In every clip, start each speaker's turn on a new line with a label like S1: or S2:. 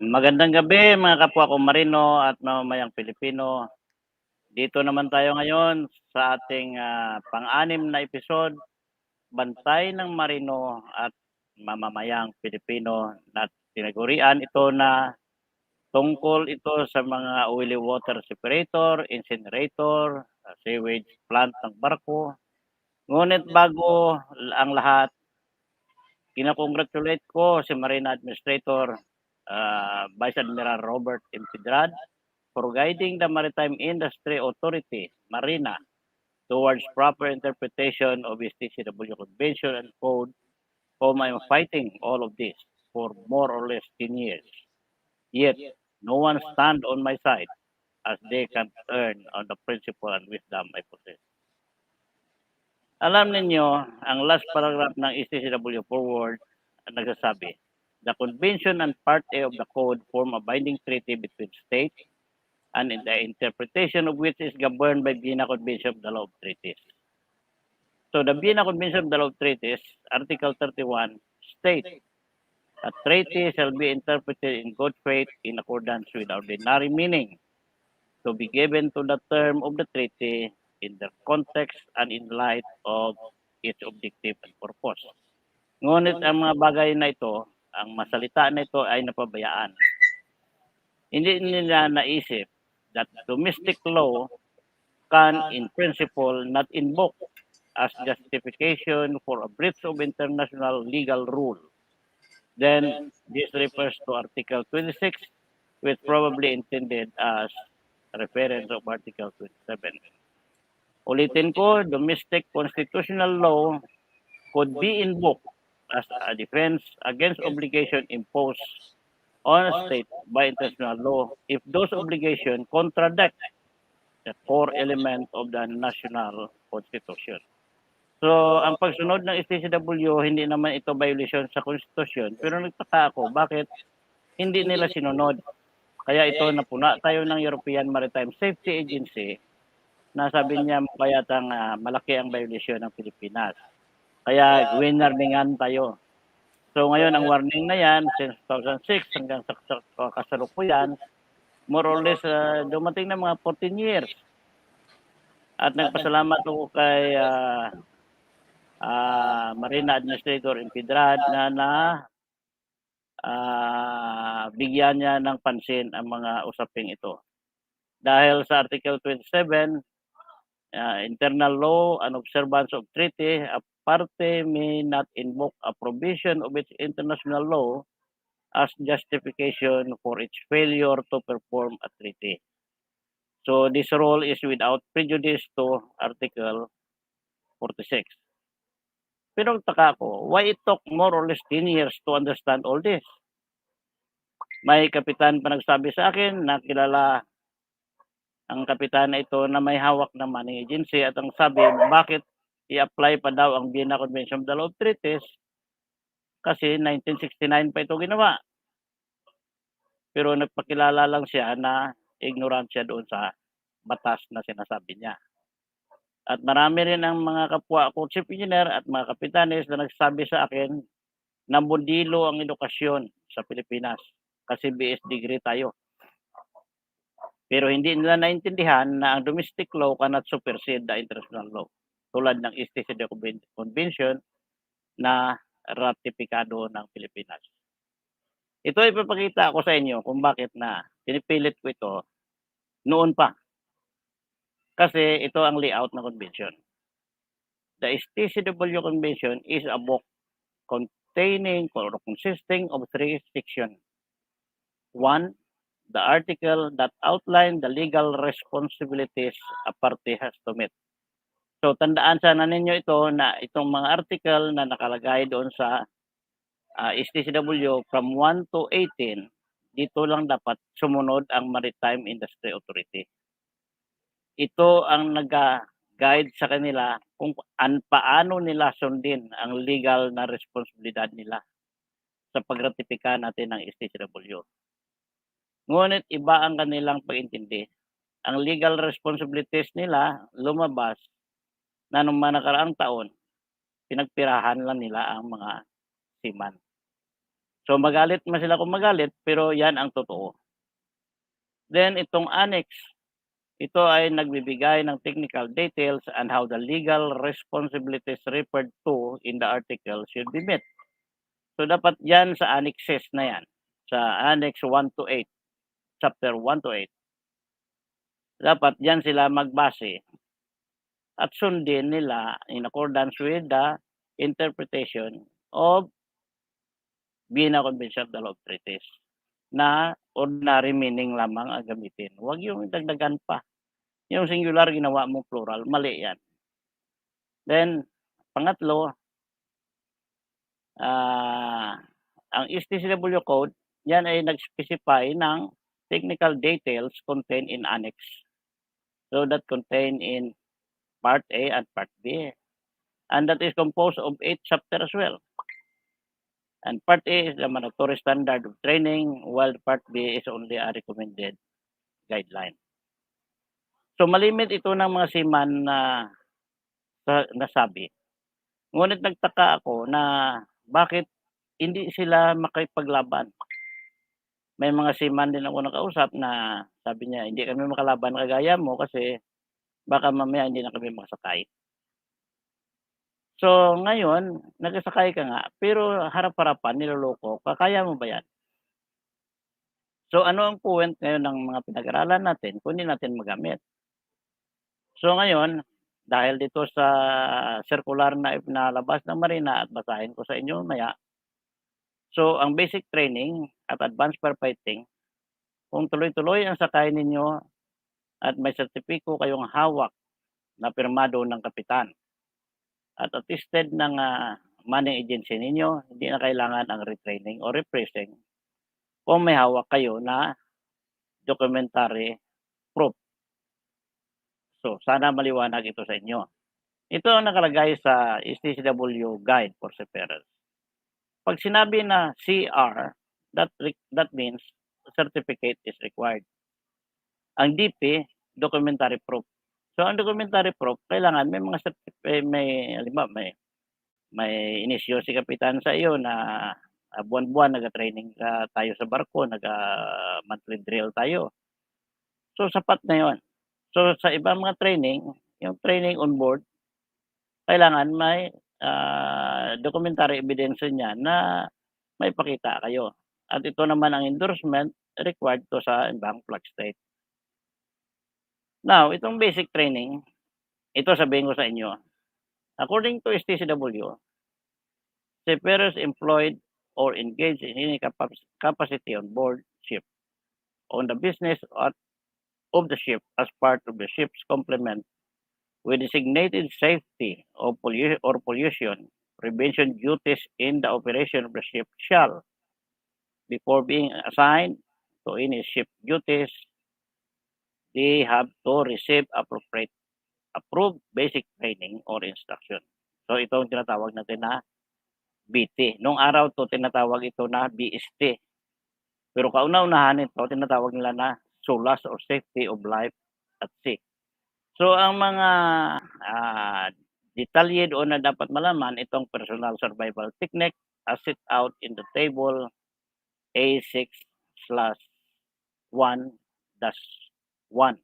S1: Magandang gabi mga kapwa ko Marino at Mamamayang Pilipino. Dito naman tayo ngayon sa ating pang-anim na episode, Bantay ng Marino at Mamamayang Pilipino, na tinagurian ito na tungkol ito sa mga oily water separator, incinerator, sewage plant ng barko. Ngunit bago ang lahat, kinakongratulate ko si Marina Administrator Vice Admiral Robert M. Pidrad for guiding the Maritime Industry Authority, Marina, towards proper interpretation of the TCW Convention and Code, whom I am fighting all of this for more or less 10 years. Yet, no one stand on my side as they can earn on the principle and wisdom I possess. Alam ninyo, ang last paragraph ng ECCW forward nagsasabi, the convention and part A of the code form a binding treaty between states and the interpretation of which is governed by Vienna Convention of the Law of Treaties. So the Vienna Convention of the Law of Treaties, Article 31, states, a treaty shall be interpreted in good faith in accordance with the ordinary meaning to be given to the term of the treaty in the context and in light of its objective and purpose. Ngunit ang mga bagay na ito, ang masalita na ito ay napabayaan. Hindi nila naisip that domestic law can in principle not invoke as justification for a breach of international legal rule. Then this refers to Article 26, which probably intended as a reference of Article 27. Ulitin ko, domestic constitutional law could be invoked as a defense against obligation imposed on a state by international law if those obligations contradict the core element of the national constitution. So, ang pagsunod ng STCW, hindi naman ito violation sa constitution, pero nagtaka ako, bakit hindi nila sinunod? Kaya ito, napuna tayo ng European Maritime Safety Agency, na sabi niya kaya malaki ang violation ng Pilipinas. Kaya winarningan tayo. So ngayon ang warning na yan since 2006 hanggang sa kasalukuyan, more or less dumating na mga 14 years. At nagpasalamat ako kay Marina Administrator Impidrad na bigyan niya ng pansin ang mga usaping ito. Dahil sa Article 27, internal law and observance of treaty, a party may not invoke a provision of its international law as justification for its failure to perform a treaty. So this rule is without prejudice to Article 46. Pero taka ko, why it took more or less 10 years to understand all this? May kapitan pa nagsabi sa akin na kilala ang kapitan na ito na may hawak ng money agency at ang sabi, bakit i-apply pa daw ang Vienna Convention of the Law of Treaties kasi 1969 pa ito ginawa. Pero nagpakilala lang siya na ignorant siya doon sa batas na sinasabi niya. At marami rin ang mga kapwa ko chief engineer at mga kapitanes na nagsabi sa akin na modelo ang edukasyon sa Pilipinas kasi BS degree tayo. Pero hindi nila naintindihan na ang domestic law cannot supersede the international law. Tulad ng East Asia Convention na ratifikado ng Pilipinas. Ito ay ipapakita ko sa inyo kung bakit na pinipilit ko ito noon pa. Kasi ito ang layout ng convention. The STCW Convention is a book containing or consisting of 3 sections. 1. The article that outline the legal responsibilities a party has to meet. So tandaan sana ninyo ito na itong mga article na nakalagay doon sa STCW from 1 to 18, dito lang dapat sumunod ang Maritime Industry Authority. Ito ang nag-guide sa kanila kung paano nila sundin ang legal na responsibilidad nila sa pagratipika natin ng STCW. Ngunit iba ang kanilang pag-intindi. Ang legal responsibilities nila lumabas na nung mga nakaraang taon, pinagpirahan lang nila ang mga seaman. So magalit man sila kung magalit, pero yan ang totoo. Then itong annex, ito ay nagbibigay ng technical details on how the legal responsibilities referred to in the article should be met. So dapat yan sa annexes na yan, sa annex 1 to 8, chapter 1 to 8. Dapat yan sila magbase at sundin nila in accordance with the interpretation of Vienna Convention of the Law of Treaties na ordinary meaning lamang ang gamitin. Huwag yung dagdagan pa. Yung singular ginawa mo plural, mali yan. Then, pangatlo, ang STCW code, yan ay nag-specify ng technical details contained in annex. So that contained in Part A and Part B. And that is composed of 8 chapters as well. And Part A is the mandatory standard of training, while Part B is only a recommended guideline. So malimit ito ng mga seaman na nasabi. Ngunit nagtaka ako na bakit hindi sila makipaglaban. May mga seaman din ako nakausap na sabi niya, hindi kami makalaban kagaya mo kasi baka mamaya hindi na kami makasakay. So ngayon, nagsasakay ka nga, pero harap-harapan, niloloko, kaya mo ba yan? So ano ang point ngayon ng mga pinag-aralan natin kung hindi natin magamit? So ngayon, dahil dito sa circular na ipinalabas ng Marina at basahin ko sa inyo maya. So ang basic training at advanced firefighting, kung tuloy-tuloy ang sakay ninyo at may sertipiko kayong hawak na pirmado ng kapitan at attested ng money agency ninyo, hindi na kailangan ang retraining o refreshing kung may hawak kayo na documentary proof. So, sana maliwanag ito sa inyo. Ito ang nakalagay sa STCW Guide for Seafarers. Pag sinabi na CR, that means certificate is required. Ang DP, documentary proof. So, ang documentary proof, kailangan may mga may inisyo si kapitan sa iyo na buwan-buwan nag-training tayo sa barko, monthly drill tayo. So, sapat na yon. So, sa ibang mga training, yung training on board, kailangan may documentary evidence niya na may pakita kayo. At ito naman ang endorsement required to sa ibang flag state. Now, itong basic training, ito sabihin ko sa inyo. According to STCW, seafarers employed or engaged in any capacity on board ship on the business of the ship as part of the ship's complement with designated safety or pollution prevention duties in the operation of the ship shall before being assigned to any ship duties, they have to receive appropriate approved basic training or instruction. So ito ang tinatawag natin na BT. Nung araw to tinatawag ito na BST. Pero kauna-unahan ito tinatawag nila na SOLAS or Safety of Life at Sea. So ang mga detalye doon na dapat malaman itong personal survival technique as set out in the table A6/1-1.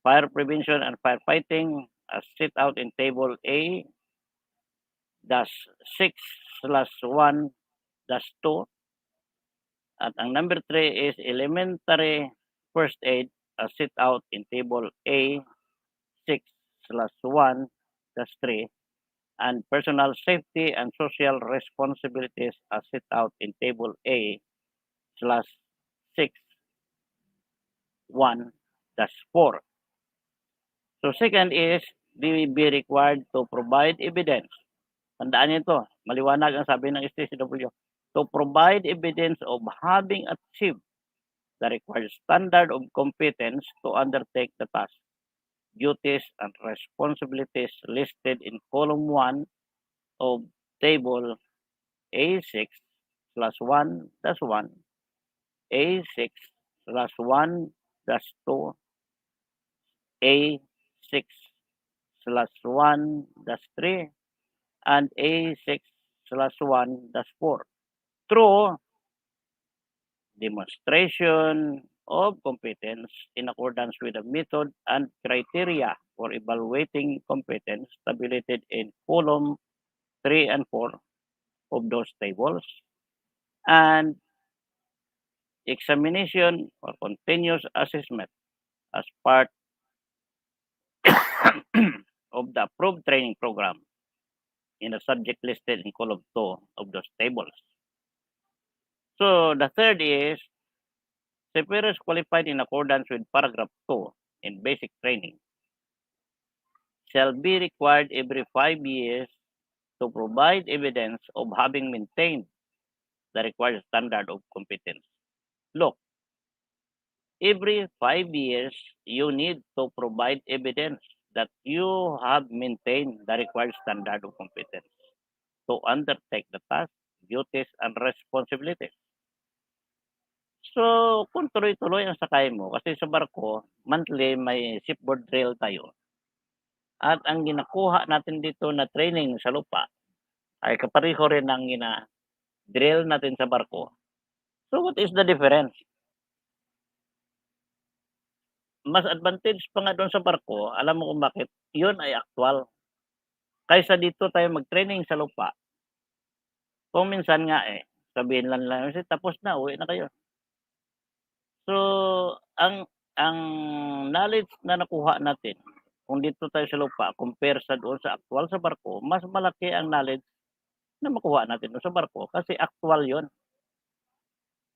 S1: Fire prevention and firefighting as set out in table A-6/1-2. At ang number 3 is elementary first aid as set out in table A6/1-3. And personal safety and social responsibilities as set out in table A/6/1-4. So second is be required to provide evidence. Tandaan niyo ito, maliwanag ang sabi ng STCW. To provide evidence of having achieved the required standard of competence to undertake the task, duties, and responsibilities listed in column 1 of table A6/1-1, A6/1-2, A6/1-3, and A6/1-4 through demonstration of competence in accordance with the method and criteria for evaluating competence tabulated in column 3 and 4 of those tables, and examination or continuous assessment as part of the approved training program in the subject listed in column 2 of those tables. So the third is seafarers qualified in accordance with paragraph 2 in basic training shall be required every 5 years to provide evidence of having maintained the required standard of competence. Look, every 5 years, you need to provide evidence that you have maintained the required standard of competence to undertake the task, duties, and responsibilities. So, kung tuloy-tuloy ang sakay mo, kasi sa barko, monthly may shipboard drill tayo. At ang ginakuha natin dito na training sa lupa ay kapareho rin ng drill natin sa barko. So, what is the difference? Mas advantage pa nga doon sa barko, alam mo kung bakit? Yun ay actual. Kaysa dito tayo mag-training sa lupa. Kung minsan nga sabihin lang tapos na, uwi na kayo. So, ang knowledge na nakuha natin, kung dito tayo sa lupa, compare sa doon sa actual sa barko, mas malaki ang knowledge na makuha natin doon sa barko kasi actual yon.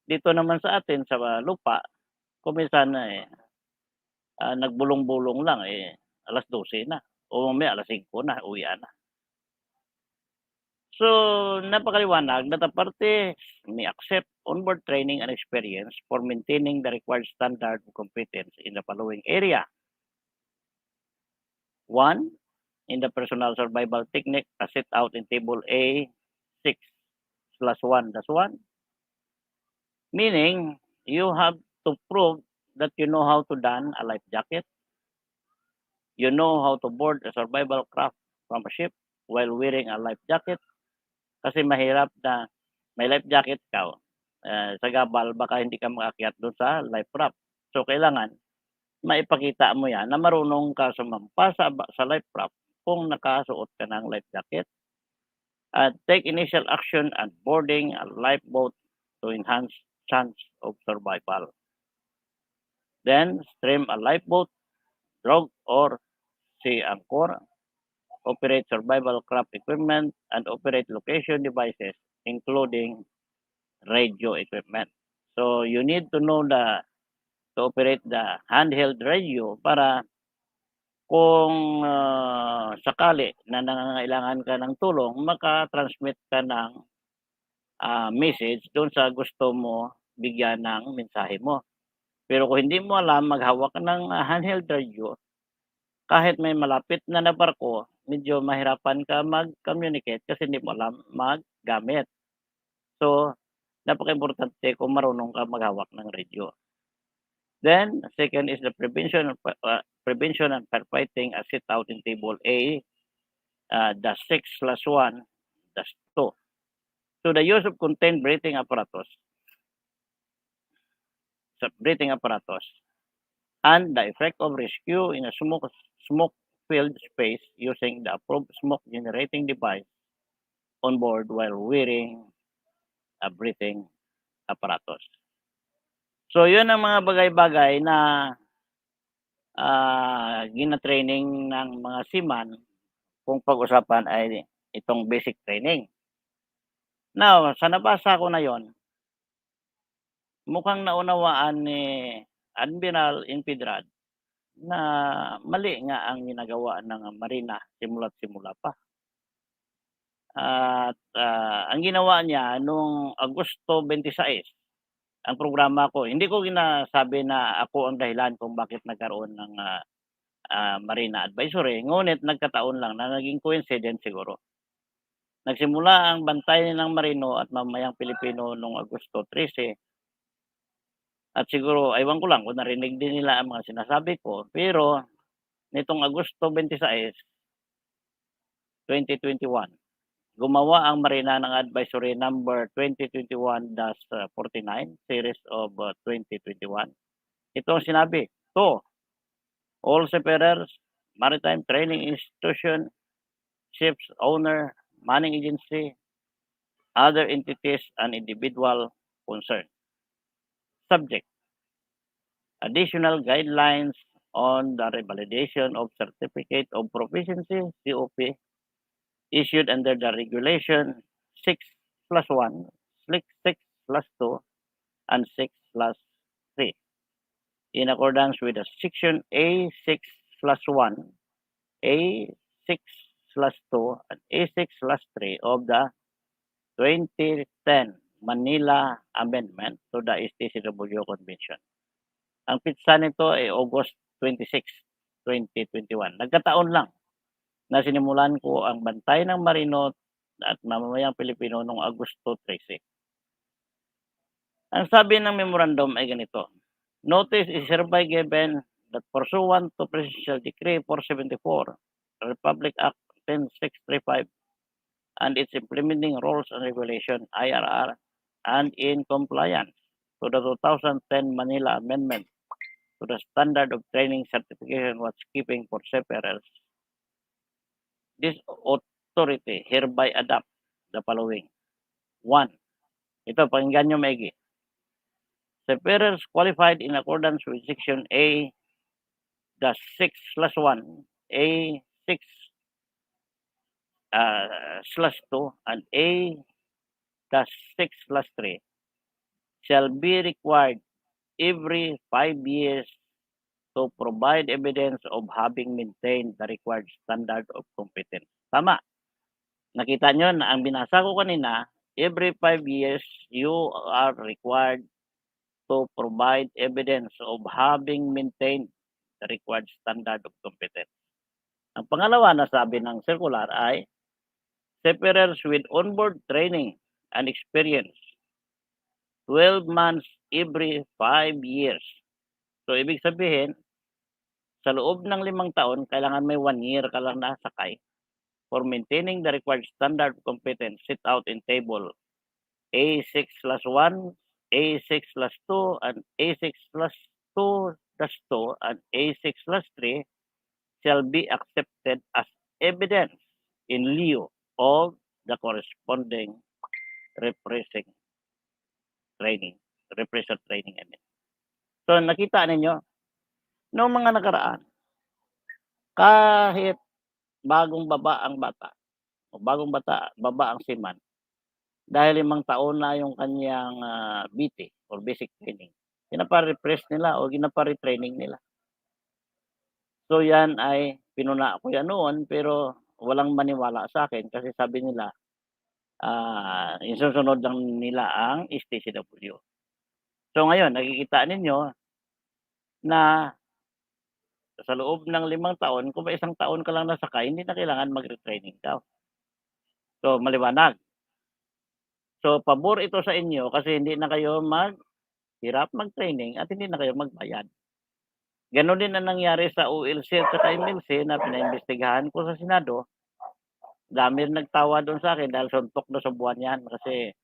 S1: Dito naman sa atin sa lupa, kung minsan nagbulong-bulong lang, alas 12 na. O may alas 5 na, uwi na. So, napakaliwanag na the parties may accept onboard training and experience for maintaining the required standard of competence in the following area. 1. In the personal survival technique as set out in table A6/1-1. Meaning, you have to prove that you know how to don a life jacket, you know how to board a survival craft from a ship while wearing a life jacket. Kasi mahirap na may life jacket ka, sa gabal, baka hindi ka makakyat doon sa life raft. So, kailangan maipakita mo yan na marunong ka sumampa sa life raft kung nakasuot ka ng life jacket. At take initial action at boarding a lifeboat to enhance chance of survival. Then, stream a lifeboat, drag or sea anchor, operate survival craft equipment, and operate location devices, including radio equipment. So, you need to know to operate the handheld radio para kung sakali na nangangailangan ka ng tulong, maka-transmit ka ng message doon sa gusto mo bigyan ng mensahe mo. Pero kung hindi mo alam maghawak ka ng handheld radio, kahit may malapit na na barko, medyo mahirapan ka mag-communicate kasi hindi mo alam maggamit. So, napakaimportante kung marunong ka maghawak ng radio. Then, second is the prevention and firefighting as set out in Table A, -6/1, -2. So, the use of contained breathing apparatus, and the effect of rescue in a smoke-filled space using the approved smoke-generating device on board while wearing a breathing apparatus. So, yun ang mga bagay-bagay na gina-training ng mga seaman kung pag-usapan ay itong basic training. Now, sa nabasa ko na yon, mukhang naunawaan ni Admiral Inpidrad na mali nga ang ginagawa ng Marina simula't simula pa. At ang ginawa niya noong Agosto 26, ang programa ko, hindi ko ginasabi na ako ang dahilan kung bakit nagkaroon ng Marina Advisory, ngunit nagkataon lang na naging coincidence siguro. Nagsimula ang Bantay ng Marino at Mamamayang Pilipino noong Agosto 13. At siguro, ewan ko lang kung narinig din nila ang mga sinasabi ko, pero nitong Agosto 26, 2021, gumawa ang Marina ng Advisory number 2021-49, series of 2021. Ito ang sinabi, to all seafarers, maritime training institution, ships owner, manning agency, other entities and individual concerned. Subject: additional guidelines on the revalidation of Certificate of Proficiency, COP, issued under the Regulation 6/1, 6/2, and 6/3, in accordance with the Section A6/1, A6/2, and A6/3 of the 2010 Manila Amendment to the STCW Convention. Ang pitsa nito ay August 26, 2021. Nagkataon lang na sinimulan ko ang Bantay ng Marino at Mamamayang Pilipino noong Agosto 13. Ang sabi ng memorandum ay ganito: notice is hereby given that pursuant to Presidential Decree 474, Republic Act 10635, and its implementing rules and regulation, IRR, and in compliance to the 2010 Manila Amendment to the Standard of Training Certification Watchkeeping for Seafarers, this authority hereby adopt the following. 1. Ito, pakinggan nyo maigi. Seafarers qualified in accordance with Section A, the 6/1, A6/2, and A-6/3 shall be required every 5 years to provide evidence of having maintained the required standard of competence. Tama. Nakita nyo na ang binasa ko kanina, every 5 years, you are required to provide evidence of having maintained the required standard of competence. Ang pangalawa na sabi ng circular ay, seafarers with onboard training and experience, 12 months every 5 years. So, ibig sabihin, sa loob ng 5 taon, kailangan may 1 year ka lang nasakay for maintaining the required standard of competence set out in table A6/1, A6/2, and A6/2-2, and A6/3 shall be accepted as evidence in lieu of the corresponding refresher training. So, nakita ninyo, noong mga nakaraan, kahit bagong baba ang bata, o baba ang seaman, dahil 5 taon na yung kanyang BT or basic training, pinapa-refresh nila o ginapa-retraining nila. So, yan ay pinuna ko yan noon, pero walang maniwala sa akin kasi sabi nila, isusunod lang nila ang STCW. So ngayon nakikita ninyo na sa loob ng 5 taon, kung may 1 taon ka lang nasakay, hindi na kailangan magre-training ka. So maliwanag. So pabor ito sa inyo kasi hindi na kayo maghirap mag-training at hindi na kayo magbayad. Gano'n din ang nangyari sa OLC at saka MLC na pinaimbestigahan ko sa Senado. Dami rin nagtawa do'n sa'kin dahil suntok na sa buwan 'yan kasi,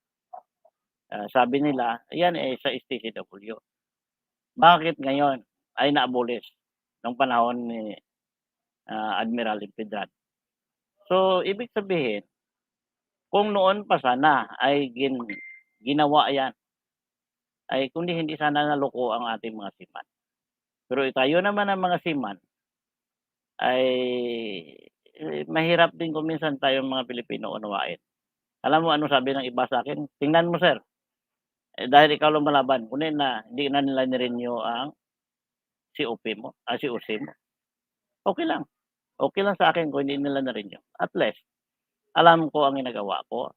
S1: sabi nila, yan, sa STCW. Bakit ngayon ay na-abolish nung panahon ni, Admiral Impedran. So ibig sabihin, kung noon pa sana ay ginawa 'yan, ay kundi hindi sana naloko ang ating mga seaman. Pero tayo naman ang mga seaman ay, mahirap din kung minsan tayong mga Pilipino unawain. Alam mo anong sabi ng iba sa'kin, "Tingnan mo sir, dahil ikaw lumalaban kunin na hindi na nila ni-renew ang COC mo. Okey lang, okey lang sa akin kung hindi nila na-renew. At least alam ko ang ginagawa ko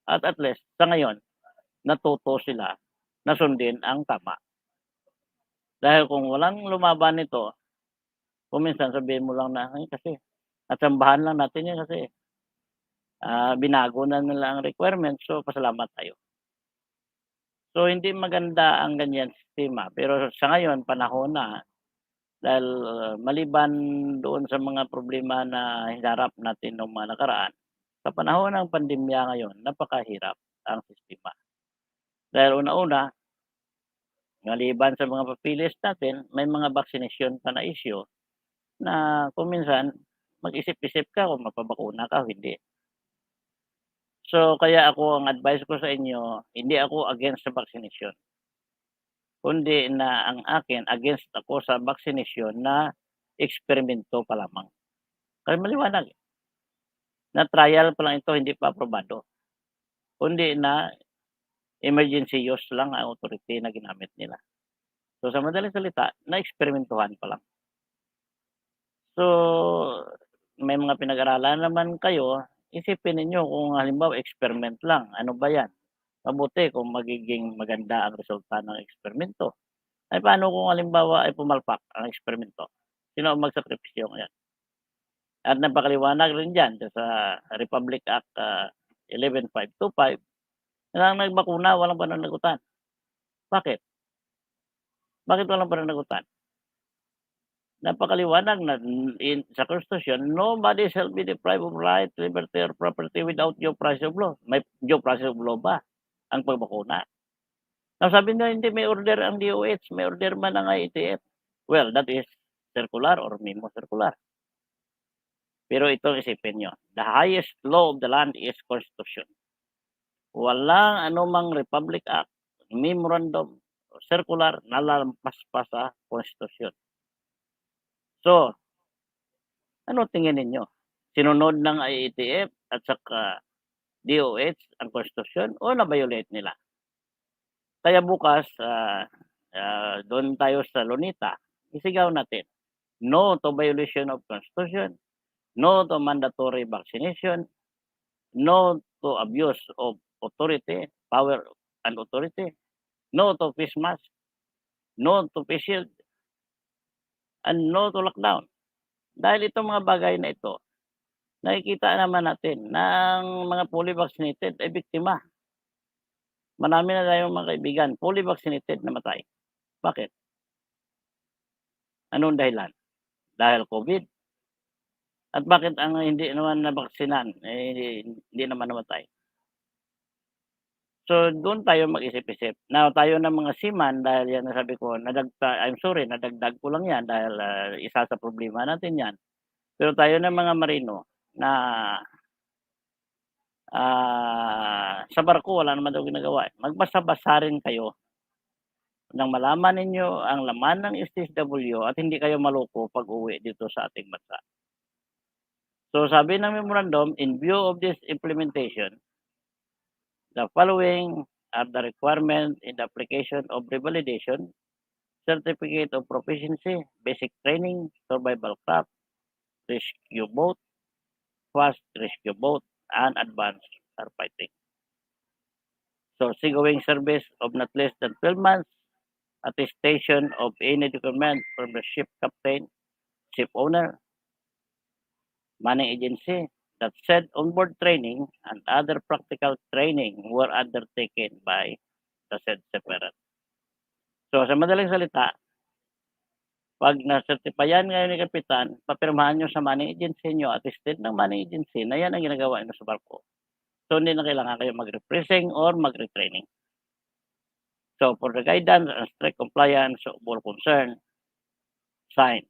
S1: at least sa ngayon natuto sila na sundin ang tama. Dahil kung walang lumaban nito, kung minsan sabihin mo lang na, "Ay kasi natsambahan lang natin 'yan kasi, binago na nila ang requirements so pasalamat tayo." So hindi maganda ang ganyan sistema, pero sa ngayon panahon na dahil maliban doon sa mga problema na hinarap natin nung mga nakaraan, sa panahon ng pandemya ngayon napakahirap ang sistema. Dahil una-una, maliban sa mga papilis natin, may mga vaccination pa na issue na kung minsan mag-isip-isip ka kung magpabakuna ka o hindi. So kaya ako ang advice ko sa inyo, hindi ako against sa vaccination. Kundi na ang akin against ako sa vaccination na eksperimento pa lamang. Kasi maliwanag, na trial pa lang ito hindi pa aprobado. Kundi na emergency use lang ang authority na ginamit nila. So sa madaling salita, naeksperimentuhan pa lang. So may mga pinag-aralan naman kayo, isipin ninyo kung halimbawa experiment lang, ano ba 'yan? Mabuti kung magiging maganda ang resulta ng eksperimento. Ay paano kung halimbawa ay pumalpak ang eksperimento? Sino ang magsakripisyo ngayon? At napakaliwanag rin diyan sa Republic Act, 11525 na ang nagbakuna walang pananagutan. Bakit? Bakit walang pananagutan? Napakaliwanag na sa konstitusyon, "Nobody shall be deprived of right, liberty, or property without due process of law." May due process of law ba ang pagbakuna? Now sabi nila, "Hindi, may order ang DOH, may order man ang IATF." Well, that is circular or memo circular. Pero ito isipin niyo, the highest law of the land is Constitution. Walang anumang Republic Act, memorandum, o circular na lampas pa sa Konstitusyon. So, ano tingin ninyo? Sinunod ng IATF at saka DOH ang Konstitusyon o na-violate nila? Kaya bukas, doon tayo sa Lunita, isigaw natin, "No to violation of Constitution, no to mandatory vaccination, no to abuse of authority, power and authority, no to face mask, no to face shield, and no to lockdown." Dahil itong mga bagay na ito, nakikita naman natin na ang mga fully vaccinated ay biktima. Marami na tayong mga kaibigan, fully vaccinated namatay. Bakit? Anong dahilan? Dahil COVID? At bakit ang hindi naman nabaksinan, hindi naman namatay? So doon tayo mag-isip-isip. Now tayo ng mga seaman dahil yan nasabi ko I'm sorry nadagdag ko lang yan dahil, isa sa problema natin yan. Pero tayo ng mga Marino na, sa barko wala naman daw ginagawa, magbasa-basa rin kayo nang malaman ninyo ang laman ng STSW at hindi kayo maloko pag-uwi dito sa ating bansa. So sabi ng memorandum, "In view of this implementation, the following are the requirement in the application of revalidation, certificate of proficiency, basic training, survival craft, rescue boat, fast rescue boat, and advanced are fighting. So, seagoing service of not less than 12 months, attestation of any document from the ship captain, ship owner, manning agency, that said onboard training and other practical training were undertaken by the said separate. So, sa madaling salita, pag na-certifyan ngayon ni Kapitan, papirmahan nyo sa manning agency nyo, attested ng manning agency na yan ang ginagawa nyo sa barko. So, hindi na kailangan kayo mag-refreshing or mag-retraining. So, for the guidance and strict compliance of all concerned, signed,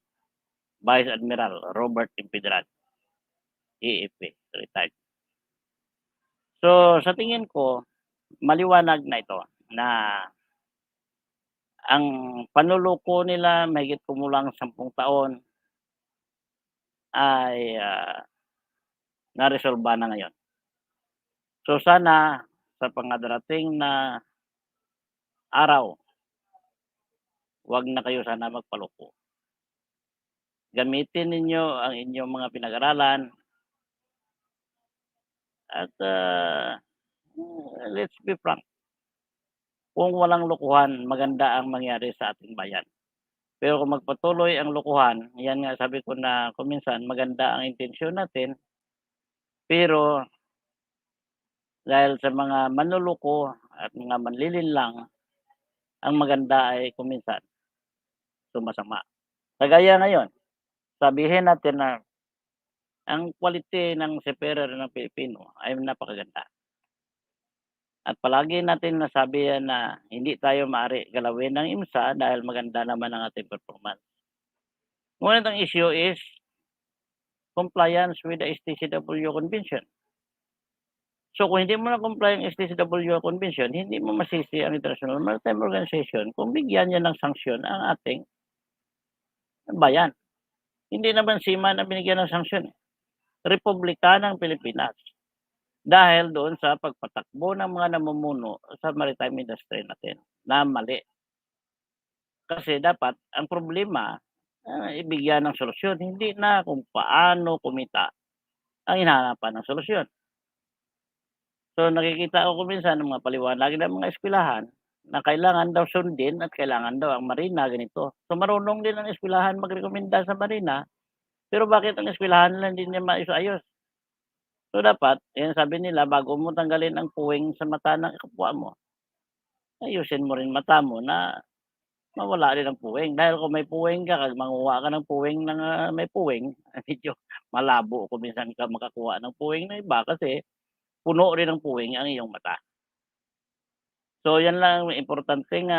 S1: Vice Admiral Robert Impidran, EFP, retired. So, sa tingin ko, maliwanag na ito na ang panluloko nila mahigit kumulang 10 taon ay naresolba na ngayon. So, sana sa pangadarating na araw, wag na kayo sana magpaloko. Gamitin ninyo ang inyong mga pinag-aralan at let's be frank, kung walang lokohan, maganda ang mangyari sa ating bayan. Pero kung magpatuloy ang lokohan, yan nga sabi ko na kuminsan maganda ang intensyon natin, pero dahil sa mga manluloko at mga manlilinlang, ang maganda ay kuminsan sumasama. Kagaya ngayon, sabihin natin na ang quality ng seafarer ng Pilipino ay napakaganda. At palagi natin nasabi yan na hindi tayo maaari galawin ng IMSA dahil maganda naman ang ating performance. Ngunit ang issue is compliance with the STCW Convention. So kung hindi mo na comply ang STCW Convention, hindi mo masisi ang International Maritime Organization kung bigyan niya ng sanksyon ang ating bayan. Hindi naman seaman ang binigyan ng sanksyon. Republika ng Pilipinas. Dahil doon sa pagpatakbo ng mga namumuno sa maritime industry natin na mali. Kasi dapat ang problema ibigyan ng solusyon, hindi na kung paano kumita ang hinahanapan ng solusyon. So nakikita ko minsan ng mga paliwanag ng mga eskwelahan na kailangan daw sundin at kailangan daw ang Marina ganito. So marunong din ang eskwelahan magrekomenda sa Marina, pero bakit ang eskwelahan lang hindi niya maayos-ayos? So dapat, yan sabi nila, bago mo tanggalin ang puwing sa mata ng kapwa mo, ayusin mo rin mata mo na mawala rin ang puwing. Dahil kung may puwing ka, kag manguha ka ng puwing ng may puwing, medyo malabo kung minsan ka makakuha ng puwing na iba kasi puno rin ng puwing ang iyong mata. So yan lang importanteng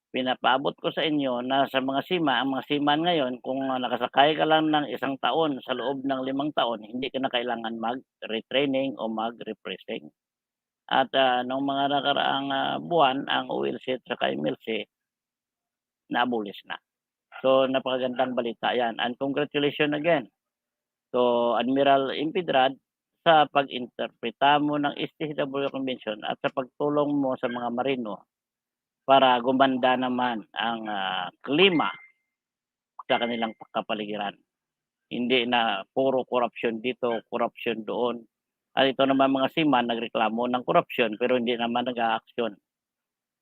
S1: pinapaabot ko sa inyo na sa mga ang mga seaman ngayon kung nakasakay ka lang ng 1 taon sa loob ng 5 taon, hindi ka na kailangan mag-retraining o mag-refreshing. At nung mga nakaraang buwan, ang OLC at saka MLC na-abolish na. So napakagandang balita yan. And congratulations again to Admiral Impidrad sa pag-interpreta mo ng STCW Convention at sa pagtulong mo sa mga Marino para gumanda naman ang klima sa kanilang kapaligiran. Hindi na puro corruption dito, corruption doon. At ito naman mga seaman nagreklamo ng corruption pero hindi naman nag-aaksyon.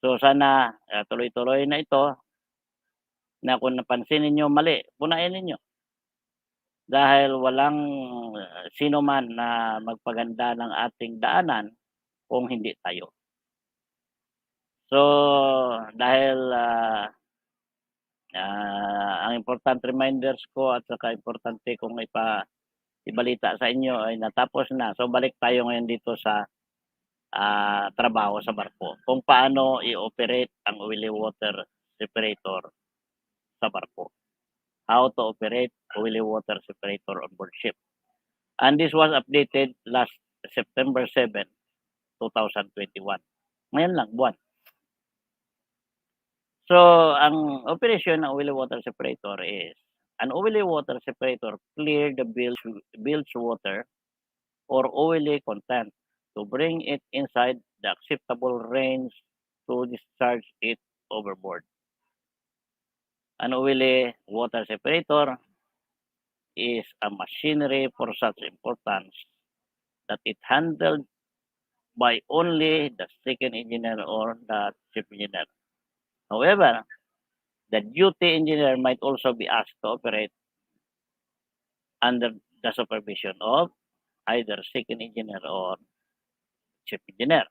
S1: So sana tuloy-tuloy na ito na kung napansin ninyo mali, punain ninyo. Dahil walang sino man na magpaganda ng ating daanan kung hindi tayo. So dahil ang important reminders ko at saka importante kong ibalita sa inyo ay natapos na. So balik tayo ngayon dito sa trabaho sa barko. Kung paano i-operate ang oily water separator sa barko. How to operate oily water separator on board ship. And this was updated last September 7, 2021. Ngayon lang, buwan. So, ang operation ng oily water separator is, an oily water separator clear the bilge water or oily content to bring it inside the acceptable range to discharge it overboard. An oily water separator is a machinery for such importance that it handled by only the second engineer or the chief engineer. However, the duty engineer might also be asked to operate under the supervision of either second engineer or chief engineer.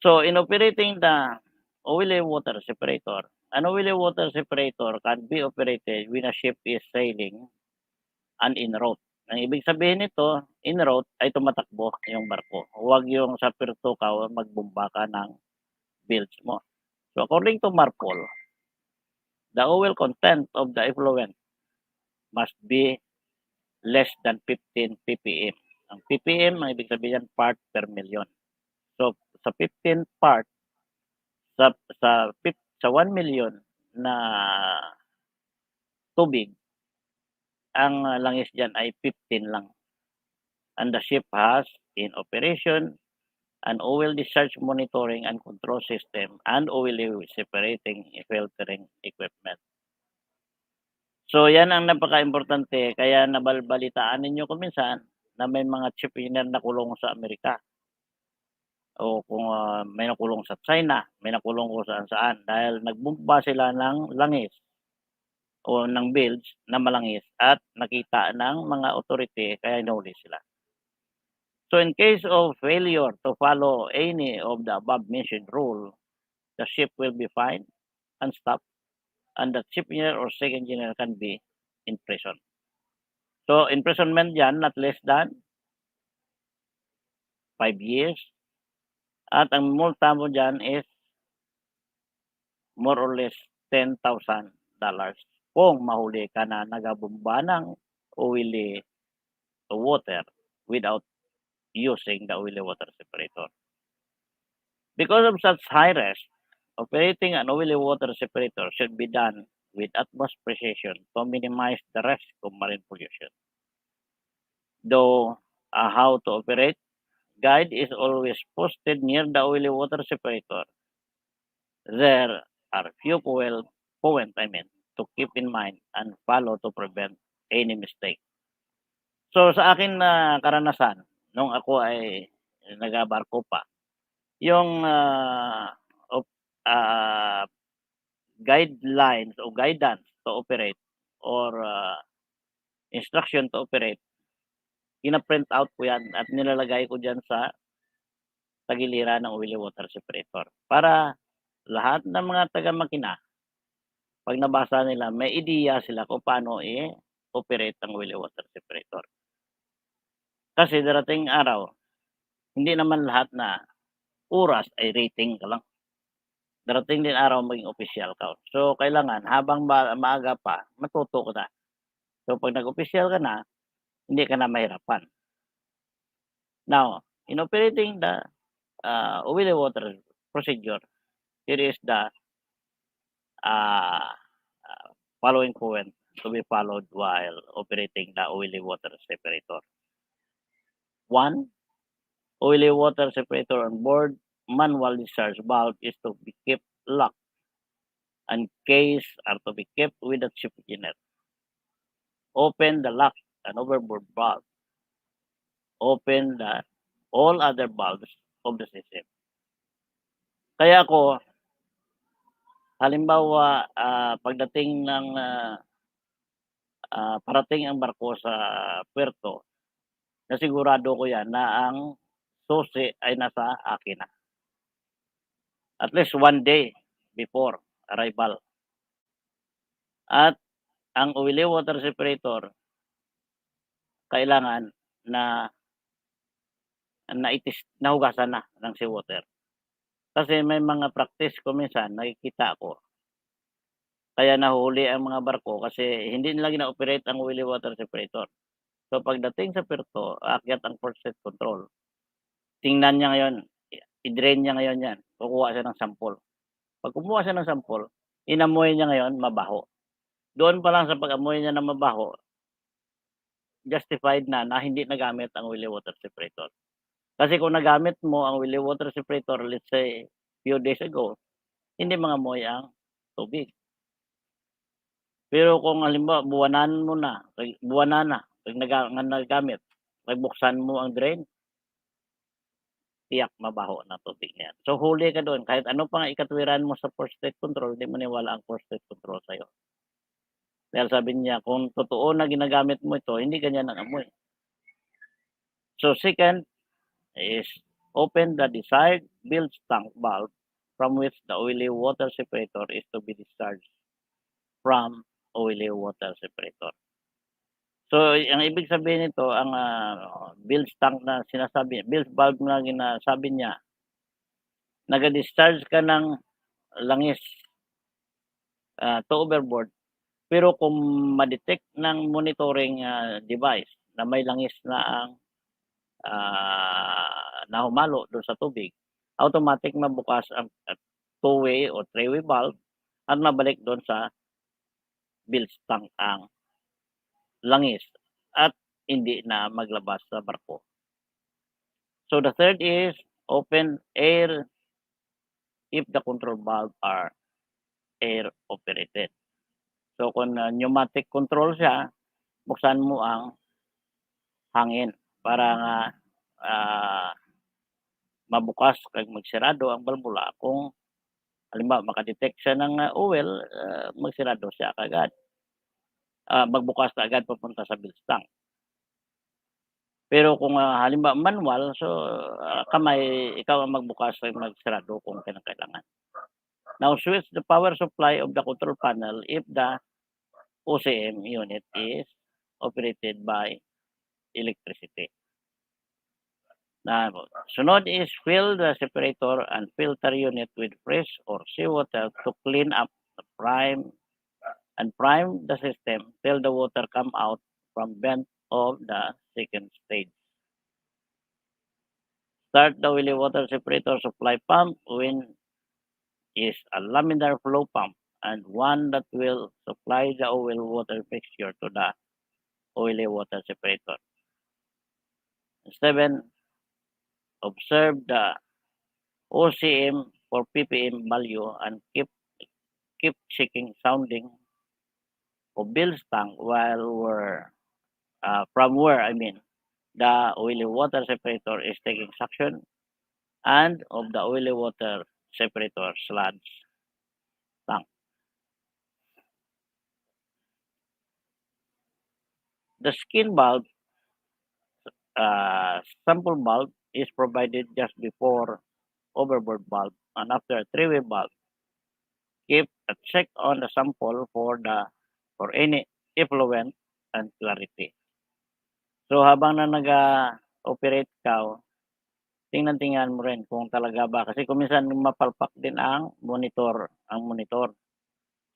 S1: So in operating the oily water separator, an oily water separator can be operated when a ship is sailing and en route. Ang ibig sabihin nito, en route ay tumatakbo yung barko. Huwag yung sa pirto ka o magbomba ka ng bilge mo. So according to Marpol, the oil content of the effluent must be less than 15 ppm. Ang ppm, ang ibig sabihin part per million. So sa 15 part, sa, sa 1 million na tubig, ang langis dyan ay 15 lang. And the ship has in operation an oil discharge monitoring and control system and oil separating filtering equipment. So yan ang napaka-importante, kaya nabalbalitaan ninyo kung minsan na may mga chief engineer na kulong sa Amerika. O kung may nakulong sa China, may nakulong kung saan-saan dahil nagbomba sila ng langis o ng bilge na malangis at nakita ng mga authority kaya hinuli sila. So in case of failure to follow any of the above mentioned rule, the ship will be fined and stopped, and the chief engineer or second engineer can be imprisoned. So imprisonment yan, not less than 5 years. At ang multa mo dyan is more or less $10,000 kung mahuli ka na nagabomba ng oily water without using the oily water separator. Because of such high risk, operating an oily water separator should be done with utmost precision to minimize the risk of marine pollution. Though how to operate guide is always posted near the oily water separator, there are few points to keep in mind and follow to prevent any mistake. So sa akin na karanasan, nung ako ay nagabarko pa, yung guidelines o guidance to operate or instruction to operate, ina-print out ko yan at nilalagay ko dyan sa tagiliran ng oily water separator para lahat ng mga taga-makina, pag nabasa nila, may ideya sila kung paano i-operate ang oily water separator. Kasi darating araw, hindi naman lahat na oras ay rating ka lang. Darating din araw maging official ka. So, kailangan habang maaga pa, matuto ka na. So, pag nag-official ka na, hindi ka na mahirapan. Now, in operating the oily water procedure, here is the following point to be followed while operating the oily water separator. 1. Oily water separator on board manual discharge valve is to be kept locked and case are to be kept with the chief engineer. Open the lock and overboard valve. Open all other valves of the system. Kaya ako, halimbawa, pagdating ng parating ang barko sa puerto, nasigurado ko yan na ang susi ay nasa akin na. At least 1 day before arrival. At ang oily water separator, kailangan na nahugasan na ng seawater. Kasi may mga practice ko minsan, nakikita ko. Kaya nahuli ang mga barko kasi hindi nila gina-operate ang oily water separator. So pagdating sa puerto, aakyat ang port set control. Tingnan niya ngayon, i-drain niya ngayon yan. Kukuha siya ng sample. Pag kumuha siya ng sample, inamoy niya ngayon, mabaho. Doon pa lang sa pag-amoy niya na mabaho, justified na hindi nagamit ang oily water separator. Kasi kung nagamit mo ang oily water separator, let's say, few days ago, hindi mangamoy ang tubig. Pero kung halimbawa buwanan mo na, buwanan na, kag nagagamit, kag buksan mo ang drain, tiyak mabaho na tubig na yan. So huli ka do'n kahit ano pa nga ikatwiran mo sa first state control, 'di maniwala ang first state control sa'yo. Dahil sabi niya kung totoo na ginagamit mo ito, hindi ganyan ang amoy. So second is open the desired bilge tank valve from which the oily water separator is to be discharged from oily water separator. So, ang ibig sabihin nito, ang bilge tank na sinasabi, bilge valve na ginasabi niya, nag-discharge ka ng langis to overboard, pero kung ma-detect ng monitoring device na may langis na ang na humalo doon sa tubig, automatic mabukas ang two-way o three-way valve at mabalik doon sa bilge tank ang langis at hindi na maglabas sa barko. So the third is open air if the control valve are air operated. So kung pneumatic control siya, buksan mo ang hangin para nga mabukas kag magsirado ang balbula kung halimbawa maka-detect siya ng oil, magsirado siya kaagad. Magbukas na agad papunta sa bilge tank. Pero kung halimbawa manual, so kamay ikaw ang magbukas at magsarado kung kinakailangan. Now switch the power supply of the control panel if the OCM unit is operated by electricity. Now, sunod is fill the separator and filter unit with fresh or seawater to clean up the prime the system till the water come out from vent of the second stage. Start the oily water separator supply pump when is a laminar flow pump and one that will supply the oil water mixture to the oily water separator. 7. Observe the OCM for ppm value and keep checking sounding of bilge tank while from where the oily water separator is taking suction and of the oily water separator sludge tank. The skin valve sample valve is provided just before overboard valve and after three-way valve. Keep a check on the sample for any effluent and clarity. So habang na nag-operate ka, tingnan mo rin kung talaga ba kasi kung minsan mapalpak din ang monitor.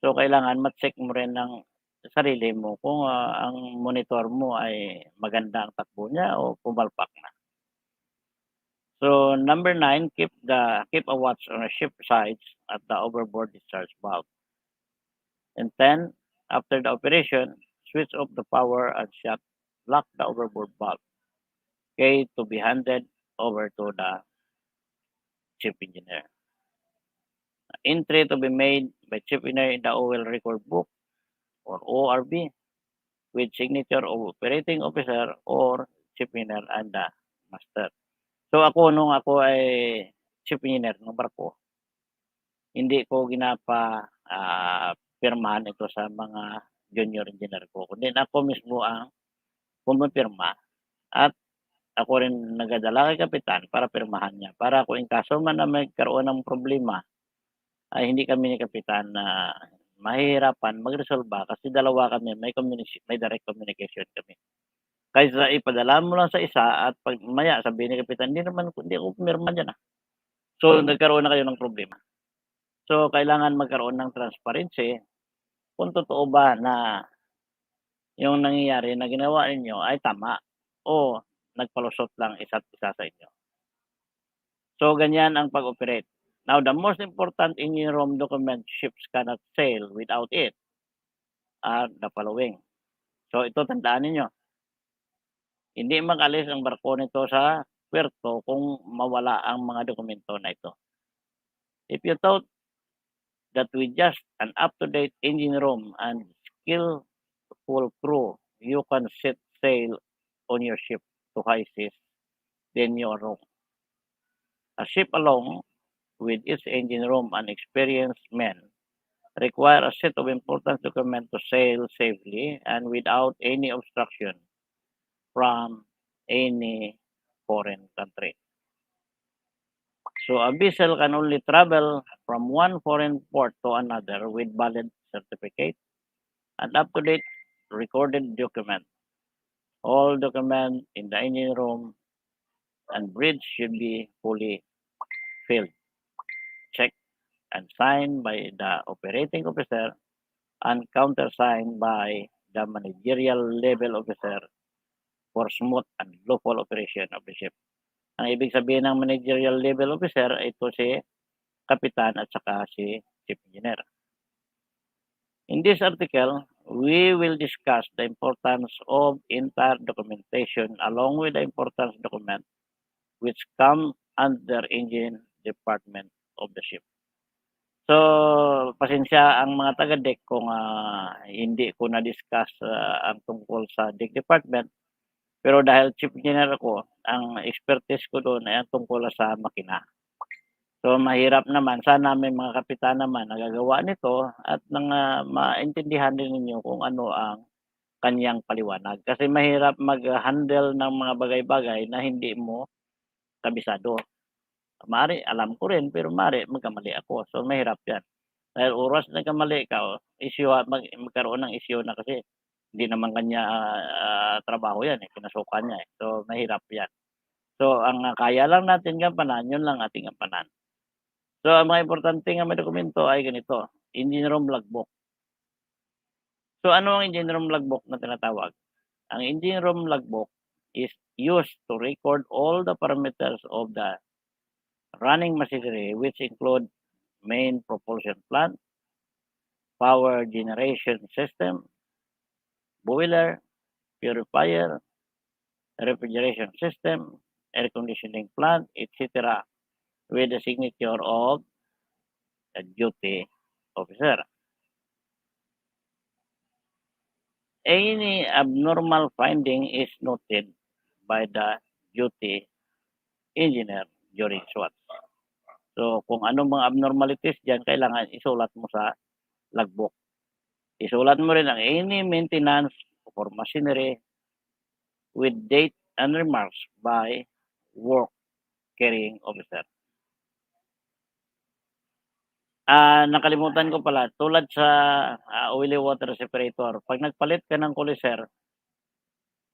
S1: So kailangan ma-check mo rin ng sarili mo kung ang monitor mo ay maganda ang takbo niya o pumalpak na. So number 9, keep a watch on the ship sides at the overboard discharge valve. And 10, after the operation, switch off the power and lock the overboard valve. Okay, to be handed over to the chief engineer. Entry to be made by chief engineer in the oil record book or ORB with signature of operating officer or chief engineer and the master. So ako nung ako ay chief engineer ng barko, hindi ko pirmahan ito sa mga junior engineer ko. Kundi ako mismo ang pumipirma at ako rin nagadala kay kapitan para pirmahan niya. Para kung in kaso man na magkaroon ng problema, ay hindi kami ni kapitan na mahihirapan magresolba kasi dalawa kami, may direct communication kami. Kaysa ipadala mo lang sa isa at pag maya sabihin ni kapitan, hindi ako pumirma diyan So nagkaroon na kayo ng problema. So kailangan magkaroon ng transparency kung totoo ba na yung nangyayari na ginawa ninyo ay tama o nagpalusot lang isa't isa sa inyo. So ganyan ang pag-operate. Now the most important in your room document ships cannot sail without it are the following. So ito tandaan niyo. Hindi mag-alis ang barko nito sa puerto kung mawala ang mga dokumento na ito. If you thought that with just an up-to-date engine room and skillful crew, you can set sail on your ship to high seas, then you are wrong. A ship alone, with its engine room and experienced men, require a set of important documents to sail safely and without any obstruction from any foreign country. So a vessel can only travel from one foreign port to another with valid certificate and up-to-date recorded document. All documents in the engine room and bridge should be fully filled, checked, and signed by the operating officer and countersigned by the managerial level officer for smooth and lawful operation of the ship. Ang ibig sabihin ng managerial level officer, ito si kapitan at saka si chief engineer. In this article, we will discuss the importance of entire documentation along with the importance document which come under engine department of the ship. So, pasensya ang mga taga-deck kung hindi ko na-discuss ang tungkol sa deck department. Pero dahil chief engineer ako, ang expertise ko doon ay ang tungkol sa makina. So, mahirap naman. Sana may mga kapitan naman nagagawa nito at nang maintindihan din ninyo kung ano ang kanyang paliwanag. Kasi mahirap mag-handle ng mga bagay-bagay na hindi mo kabisado. Maaari, alam ko rin, pero maaari magkamali ako. So, mahirap yan. Dahil oras na nagkamali ka, issue, magkaroon ng issue na kasi hindi naman kanya trabaho yan, pinasukan niya. So, mahirap yan. So, ang kaya lang natin gampanan, yun lang ating gampanan. So, ang mga importante nga may dokumento ay ganito, engine room logbook. So, ano ang engine room logbook na tinatawag? Ang engine room logbook is used to record all the parameters of the running machinery which include main propulsion plant, power generation system, boiler, purifier, refrigeration system, air conditioning plant, etc. with the signature of the duty officer. Any abnormal finding is noted by the duty engineer during SWAT. So, kung anong mga abnormalities dyan, kailangan isulat mo sa logbook. Isulat mo rin ang any maintenance for machinery with date and remarks by work carrying officer. Nakalimutan ko pala, tulad sa oily water separator, pag nagpalit ka ng kuliser,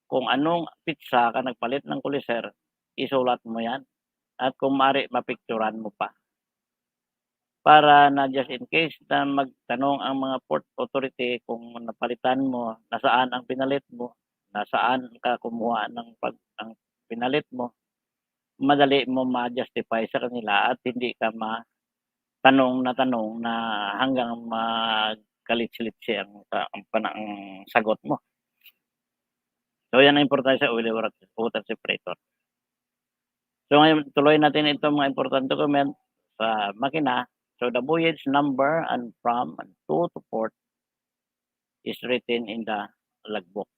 S1: kung anong pitsa ka nagpalit ng kuliser, isulat mo yan. At kung maaari, mapicturan mo pa. Para na just in case na magtanong ang mga port authority kung napalitan mo, nasaan ang pinalit mo, nasaan ka kumuha ng ang pinalit mo, madali mo ma-justify sa kanila at hindi ka tanong na hanggang magkalit-litsi ang sagot mo. So, yan ang importante sa oil water separator. So, ngayon, tuloy natin itong mga important document sa makina. So, the voyage number and from and to port is written in the logbook.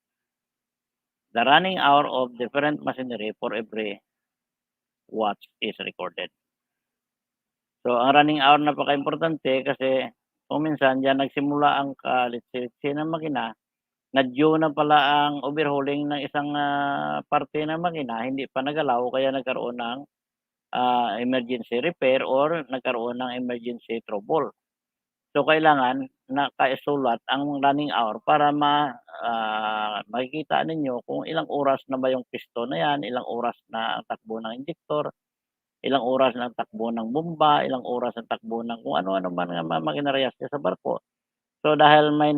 S1: The running hour of different machinery for every watch is recorded. So, ang running hour napaka-importante kasi kung minsan diyan nagsimula ang kalitsi ng makina, na-due na pala ang overhauling ng isang parte ng makina, hindi pa nagalaw kaya nagkaroon ng emergency repair or nagkaroon ng emergency trouble. So, kailangan nakaisulat ang running hour para makikita ninyo kung ilang oras na ba yung piston na yan, ilang oras na ang takbo ng injector, ilang oras na ang takbo ng bomba, ilang oras ang takbo ng kung ano-ano man nga makinarayas niya sa barko. So, dahil may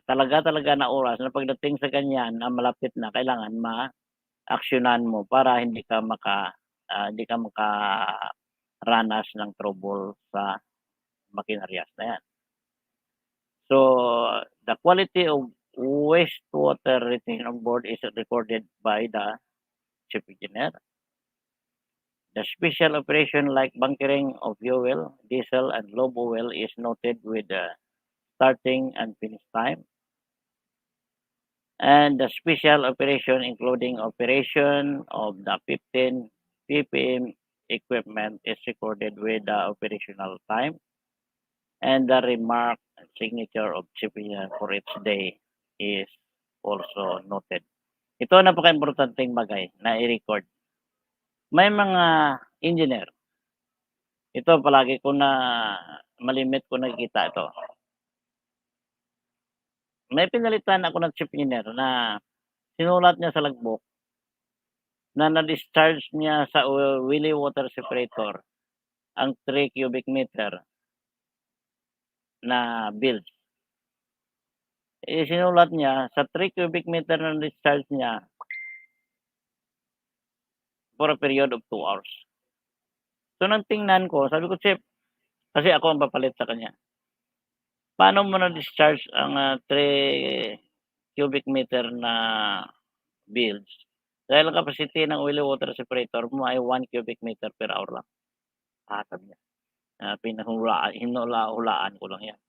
S1: talaga na oras na pagdating sa ganyan na malapit na, kailangan ma-aksyonan mo para hindi ka makaranas ng trouble sa makinarayas na yan. So, the quality of wastewater retained on board is recorded by the chief engineer. The special operation like bunkering of fuel, diesel, and low oil is noted with the starting and finish time. And the special operation including operation of the 15 ppm equipment is recorded with the operational time and the remark and signature of chief engineer for each day is also noted. Ito napaka-importanteng bagay na i-record. May mga engineer, ito palagi ko na malimit ko nakikita ito. May pinalitan ako ng chief engineer na sinulat niya sa logbook na na-discharge niya sa Willie water separator ang 3 cubic meter na bills. Sinulat niya sa 3 cubic meter na discharge niya for a period of 2 hours. So nang tingnan ko, sabi ko, "Chef," kasi ako ang papalit sa kanya. "Paano mo na-discharge ang 3 cubic meter na bills? Dahil ang capacity ng Willie water separator mo ay 1 cubic meter per hour lang." Sabi niya. Hinula-hulaan ko lang 'yan.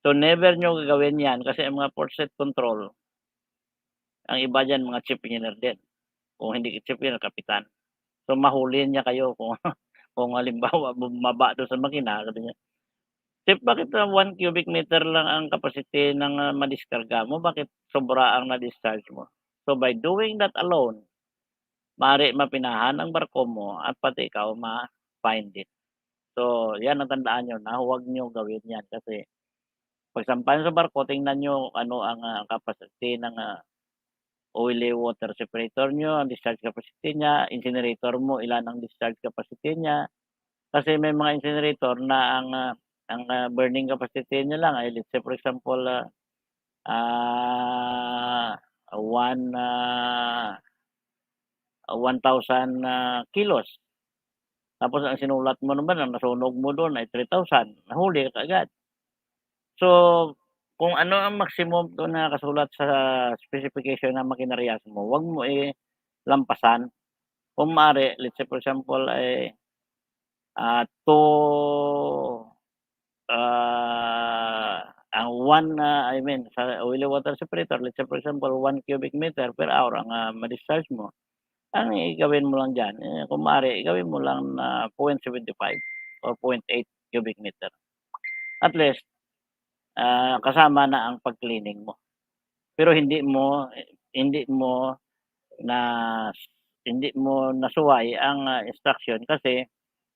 S1: So never niyo gagawin 'yan kasi ang mga port set control, ang iba diyan mga chief engineer din. Kung hindi chief engineer, kapitan. So mahuli niya kayo kung kung halimbawa bumaba do'n sa makina, sabi niya, "Chef, bakit 1 cubic meter lang ang capacity ng, madiskarga mo, bakit sobra ang na-discharge mo?" So by doing that alone, maaari mapinahan ang barko mo at pati ikaw ma-fine din. So 'yan ang tandaan niyo na huwag niyo gawin 'yan kasi pagsampa niyo sa barko tingnan niyo ano ang, capacity ng, oily water separator niyo, ang discharge capacity niya, incinerator mo ilan ang discharge capacity niya. Kasi may mga incinerator na ang burning capacity niya lang ay let's say for example, one, 1,000 kilos. Tapos ang sinulat mo naman ang nasunog mo do'n ay 3,000, nahuli ka kaagad. So, kung ano ang maximum do'n na nakasulat sa specification ng makinarya mo, 'wag mo, lampasan. Kung maaari, let's say for example ay, 2, ang 1 I mean sa oily water separator, let's say for example 1 cubic meter per hour ang, ma-discharge mo. Ang gawin mo lang diyan, kung maaari gawin mo lang na 0.75 or 0.8 cubic meter. At least, kasama na ang pag-cleaning mo. Pero hindi mo na hindi mo nasuway ang, instruction kasi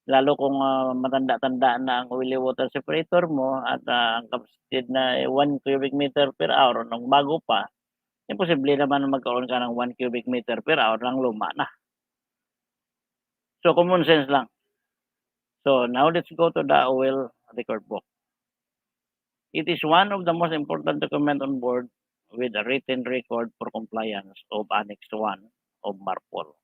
S1: lalo kung, matanda-tanda na ang oily water separator mo at, ang capacity na 1 cubic meter per hour nung bago pa, imposible naman na magkaroon ka ng 1 cubic meter per hour ng luma na. So, common sense lang. So, now let's go to the oil record book. It is one of the most important document on board with a written record for compliance of Annex 1 of MARPOL.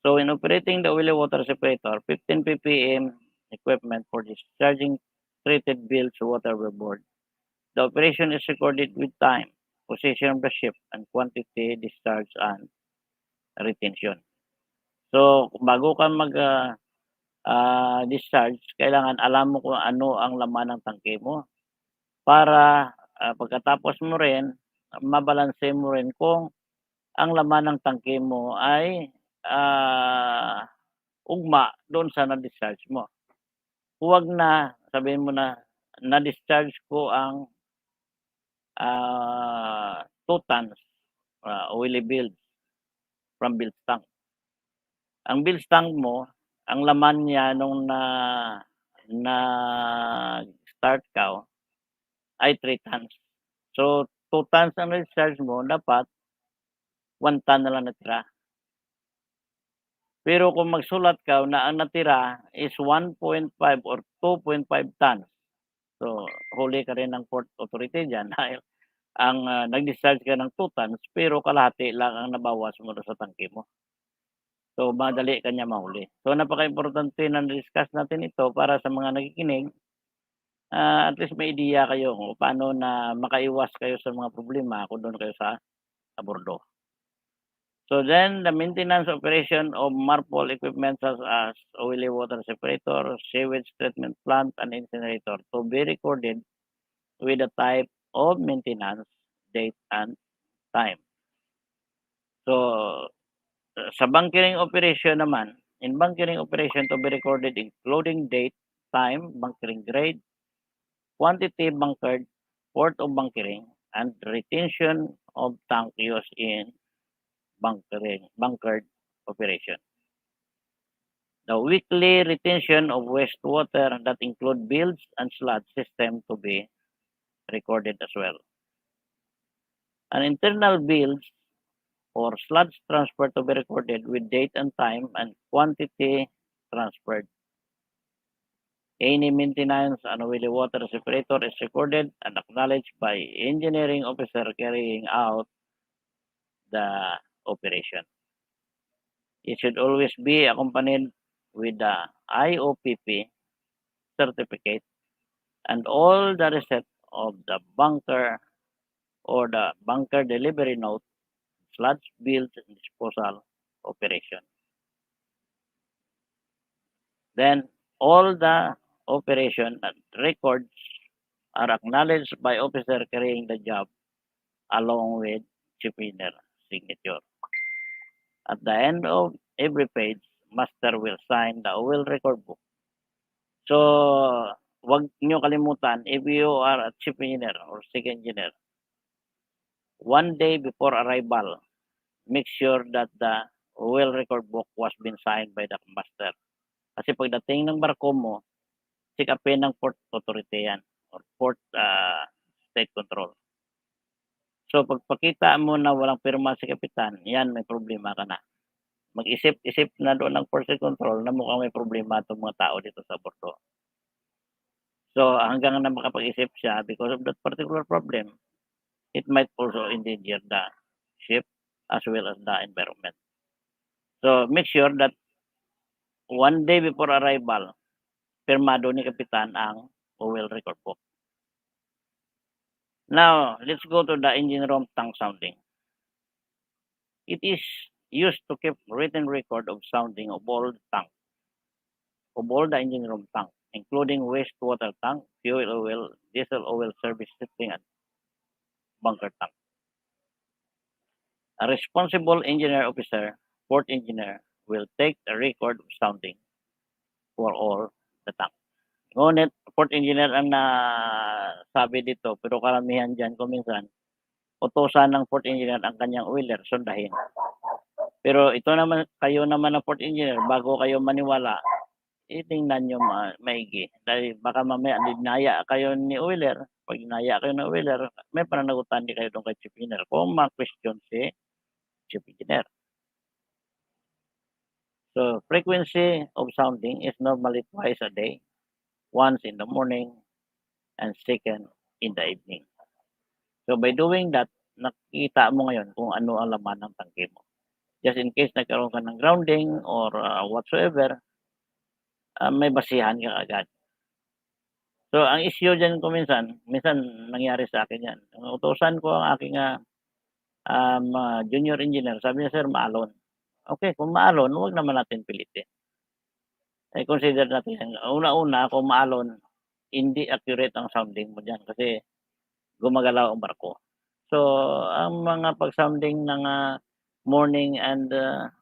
S1: So, in operating the oily water separator, 15 ppm equipment for discharging treated bilge water overboard. The operation is recorded with time, position of the ship, and quantity discharge and retention. So, bago ka discharge, kailangan alam mo kung ano ang laman ng tangke mo para, pagkatapos mo rin, mabalanse mo rin kung ang laman ng tangke mo ay, ugma doon sa na-discharge mo. Huwag na sabihin mo na, na-discharge ko ang, 2 tons, oily bilge from bilge tank. Ang bilge tank mo, ang laman niya nung nag-start ka ay 3 tons. So, 2 tons ang na-discharge mo, dapat 1 ton na lang natira. Pero kung magsulat ka na ang natira is 1.5 or 2.5 tons, so huli ka rin ng port authority diyan dahil ang, nag-discharge ka ng 2 tons pero kalahati lang ang nabawas mo dun sa tangke mo. So, madali ka niya mahuli. So, napakaimportante na na-discuss natin ito para sa mga nakikinig, at least may ideya kayo kung paano na makaiwas kayo sa mga problema kung doon kayo sa bordo. So then the maintenance operation of MARPOL equipment such as oily water separator, sewage treatment plant, and incinerator to be recorded with the type of maintenance, date, and time. So sa bunkering operation naman, in bunkering operation to be recorded including date, time, bunkering grade, quantity bunkered, port of bunkering, and retention of tank used in bunkered operation. The weekly retention of wastewater that include bilge and sludge system to be recorded as well. An internal bilge or sludge transfer to be recorded with date and time and quantity transferred. Any maintenance on oily water separator is recorded and acknowledged by engineering officer carrying out the operation. It should always be accompanied with the IOPP certificate and all the receipt of the bunker or the bunker delivery note, sludge bilge and disposal operation. Then all the operation and records are acknowledged by officer carrying the job along with chief engineer signature. At the end of every page, master will sign the oil record book. So, wag nyo kalimutan, if you are a chief engineer or second engineer, one day before arrival, make sure that the oil record book was been signed by the master. Kasi pagdating ng barko mo, sikapin ng port authority yan or port state control. So pagpakita mo na walang pirma si kapitan, yan may problema ka na. Mag-isip-isip na doon ng port state control na mukhang may problema itong mga tao dito sa bordo. So hanggang na makapag-isip siya because of that particular problem, it might also endanger the ship as well as the environment. So make sure that one day before arrival, pirmado ni kapitan ang oil record book. Now, let's go to the engine room tank sounding. It is used to keep written record of sounding of all the engine room tank, including wastewater tank, fuel oil, diesel oil service testing, and bunker tank. A responsible engineer officer, port engineer, will take the record of sounding for all the tank. Ngunit, port engineer ang nasabi dito, pero karamihan dyan kuminsan, utosan ng port engineer ang kanyang oiler, sundahin. Pero ito naman, kayo naman ng port engineer, bago kayo maniwala, itingnan nyo maigi. Dahil baka mamaya, dinaya kayo ni oiler, pag dinaya kayo ng oiler, may pananagutan di kayo doon kay chief engineer. Kung ma-question si chief engineer. So, frequency of sounding is normally twice a day, once in the morning, and second in the evening. So, by doing that, nakikita mo ngayon kung ano ang laman ng tangke mo. Just in case nagkaroon ka ng grounding or whatsoever, may basihan ka agad. So, ang issue dyan ko minsan nangyari sa akin yan. Utosan ko ang aking junior engineer, sabi niya, sir, maalon. Okay, kung maalon, huwag naman natin pilitin. Consider natin, una-una, kung maalon, hindi accurate ang sounding mo dyan kasi gumagalaw ang barko. So, ang mga pag-sounding ng morning and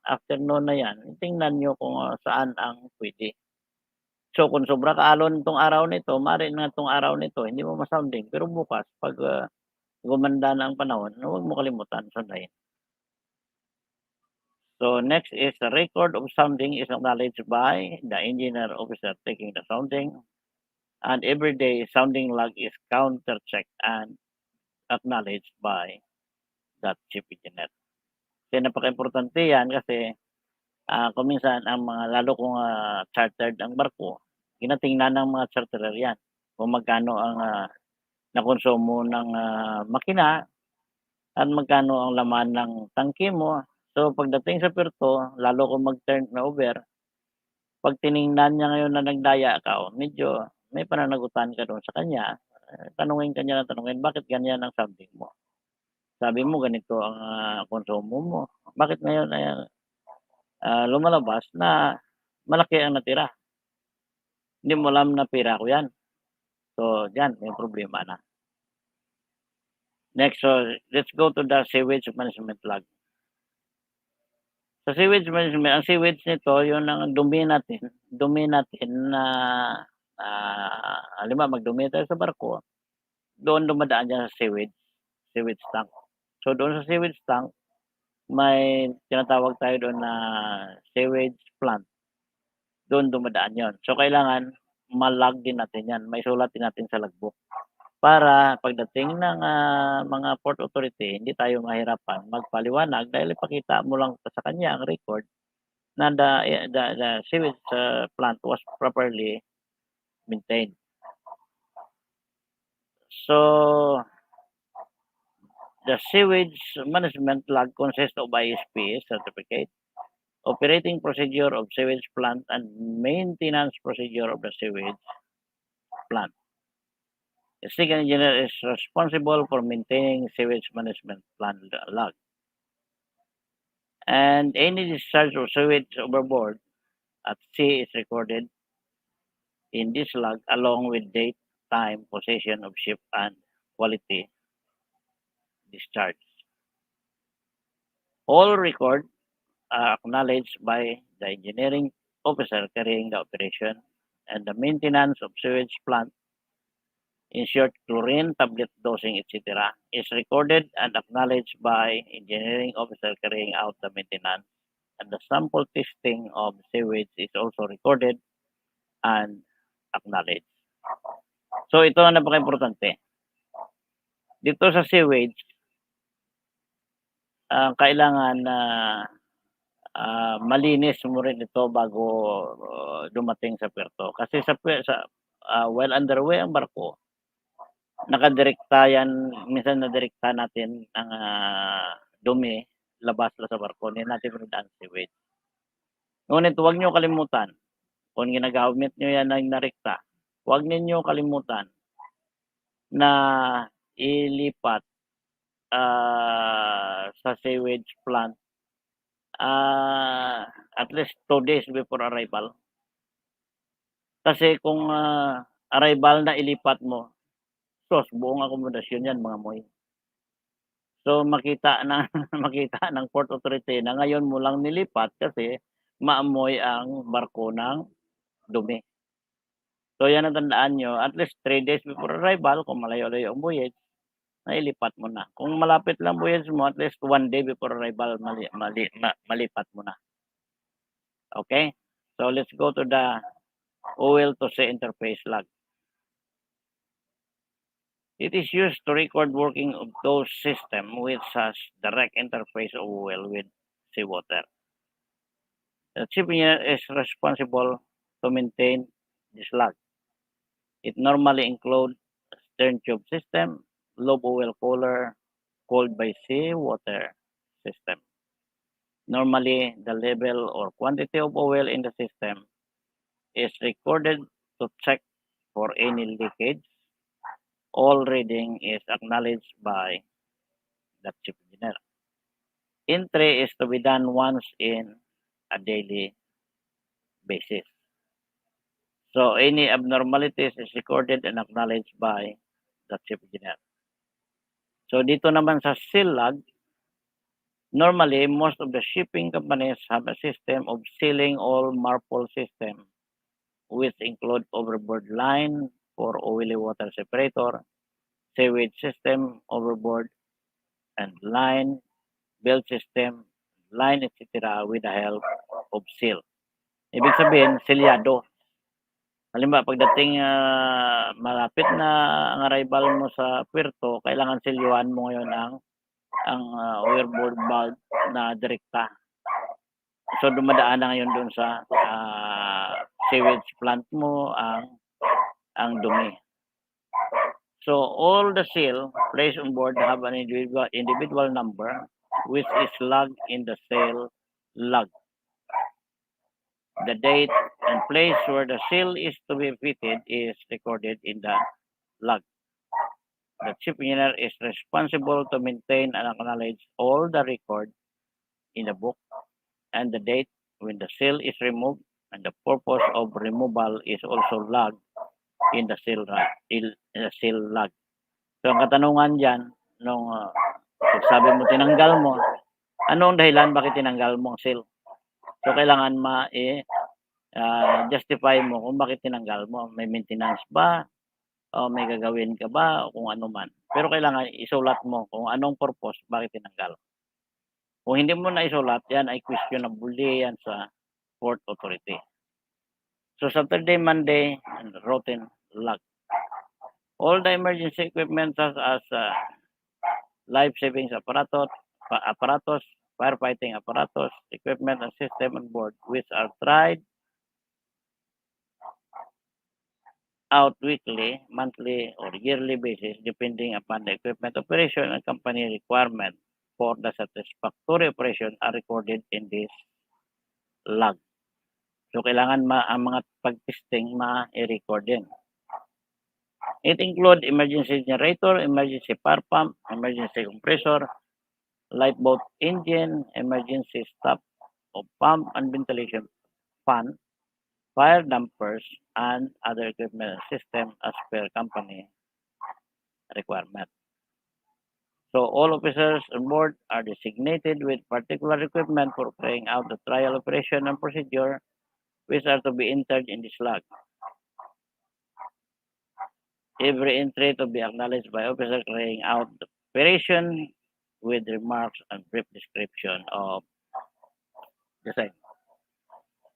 S1: afternoon na yan, tingnan nyo kung saan ang pwede. So, kung sobra kaalon itong araw nito, maaari na itong araw nito, hindi mo ma-sounding. Pero bukas, pag gumanda na ang panahon, huwag mo kalimutan, sundayin. So, next is the record of sounding is acknowledged by the engineer officer taking the sounding. And every day, sounding log is counter-checked and acknowledged by that chief engineer. Kasi napaka-importante yan kasi kung minsan ang mga lalo kung chartered ang barko, ginatingnan ng mga charterer yan kung magkano ang nakonsumo ng makina at magkano ang laman ng tangke mo. So pagdating sa perto, lalo kung mag-turn over, pag tiningnan niya ngayon na nagdaya ka, medyo may pananagutan ka doon sa kanya, tanungin ka niya ng tanungin, bakit ganyan ang sounding mo? Sabi mo ganito ang, konsumo mo. Bakit ngayon ay, lumalabas na malaki ang natira? Hindi mo alam na pera ko 'yan. So, diyan may problema na. Next, so let's go to the sewage management log. Sa sewage management, ang sewage nito yung ang dumi natin na, halimbawa magdumi tayo sa barko, doon dumadaan yan sa sewage tank. So, doon sa sewage tank, may tinatawag tayo doon na sewage plant. Doon dumadaan yon. So, kailangan ma-log din natin yan. May sulat din natin sa logbook. Para pagdating ng, mga port authority, hindi tayo mahirapan magpaliwanag dahil ipakita mo lang sa kanya ang record na the sewage, plant was properly maintained. So, the sewage management log consists of ISP certificate, operating procedure of sewage plant, and maintenance procedure of the sewage plant. The city engineer is responsible for maintaining sewage management plant log. And any discharge of sewage overboard at sea is recorded in this log along with date, time, position of ship, and quality discharge. All record are acknowledged by the engineering officer carrying the operation, and the maintenance of sewage plant, in short, chlorine, tablet dosing, etc., is recorded and acknowledged by engineering officer carrying out the maintenance, and the sample testing of sewage is also recorded and acknowledged. So ito ang napaka-importante. Dito sa sewage, kailangan na malinis mo rin ito bago dumating sa puerto. Kasi while underway ang barko, nakadirekta yan, minsan nadirekta natin ang dumi, labas la sa barko, hindi natin pinadaan sewage. Ngunit huwag nyo kalimutan, kung ginagamit nyo yan ng narekta, huwag ninyo kalimutan na ilipat sa sewage plant at least 2 days before arrival. Kasi kung arrival na ilipat mo, sus, buong akomodasyon yan mga moy. So makita ng port authority na ngayon mo lang nilipat kasi maamoy ang barko ng dumi. So yan ang tandaan nyo, at least 3 days before arrival, kung malayo-layo ang voyage, nailipat mo na. Kung malapit lang voyage mo, at least 1 day before arrival, malipat mo na. Okay? So let's go to the oil to sea interface log. It is used to record working of those systems which has direct interface of oil with seawater. The chief engineer is responsible to maintain this log. It normally includes stern tube system, lobe oil cooler, cooled by seawater system. Normally, the level or quantity of oil in the system is recorded to check for any leakage. All reading is acknowledged by the chief engineer. Entry is to be done once in a daily basis. So any abnormalities is recorded and acknowledged by the chief engineer. So dito naman sa seal log, normally most of the shipping companies have a system of sealing all marple system, which include overboard line for oily water separator, sewage system, overboard, and line, belt system, line, etc. with the help of seal. Ibig sabihin, selyado. Halimbawa, pagdating malapit na ang arrival mo sa puerto, kailangan silyuhan mo ngayon ang overboard valve na direkta. So dumadaan na ngayon doon sa sewage plant mo ang dumi. So all the seal placed on board have an individual number which is logged in the seal log. The date and place where the seal is to be fitted is recorded in the log. The chief engineer is responsible to maintain and acknowledge all the record in the book and the date when the seal is removed, and the purpose of removal is also logged in the seal log. So ang katanungan diyan nung sabi mo tinanggal mo, anong dahilan bakit tinanggal mo ang seal? So kailangan justify mo kung bakit tinanggal mo. May maintenance ba? O may gagawin ka ba? O kung ano man. Pero kailangan isulat mo kung anong purpose bakit tinanggal. Kung hindi mo na isulat, yan ay questionable yan sa port authority. So Saturday, Monday, and routine log. All the emergency equipment such as life-saving apparatus, firefighting apparatus, equipment and system on board, which are tried out weekly, monthly, or yearly basis, depending upon the equipment operation and company requirement for the satisfactory operation are recorded in this log. So, kailangan ang mga pag-testing ma-record din. It includes emergency generator, emergency power pump, emergency compressor, lifeboat engine, emergency stop of pump and ventilation fan, fire dampers, and other equipment system as per company requirement. So all officers on board are designated with particular equipment for carrying out the trial operation and procedure, which are to be entered in this log. Every entry to be acknowledged by officer carrying out the operation with remarks and brief description of the same.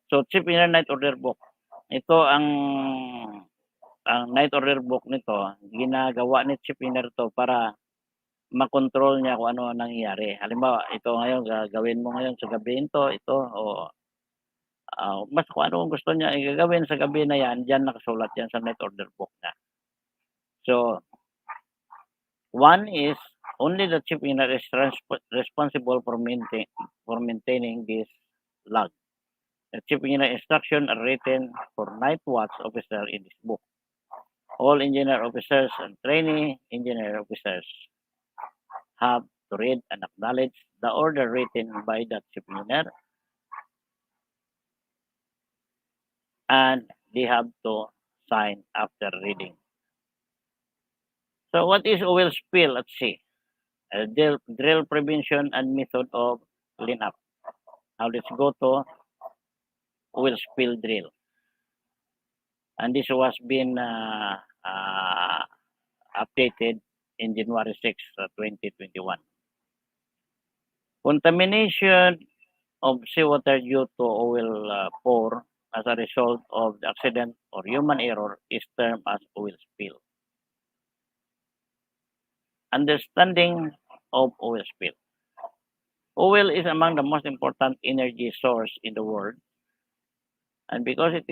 S1: So, Chief Engineer Night Order Book. Ito ang Night Order Book nito, ginagawa ni Chief Engineer to para makontrol niya kung ano ang nangyayari. Halimbawa, ito ngayon, gagawin mo ngayon sa gabi ito, o mas kung ano gusto niya gagawin sa gabi na yan, dyan nakasulat yan sa Night Order Book niya. So, one is, only the Chief Engineer is responsible for maintaining this log. The Chief Engineer instructions are written for night watch officer in this book. All engineer officers and trainee engineer officers have to read and acknowledge the order written by the Chief Engineer, and they have to sign after reading. So what is oil spill at sea? Drill prevention and method of cleanup. Now let's go to oil spill drill. And this was been updated in January 6, 2021. Contamination of seawater due to oil pour as a result of the accident or human error is termed as oil spill. Understanding of oil spill. Oil is among the most important energy source in the world, and because of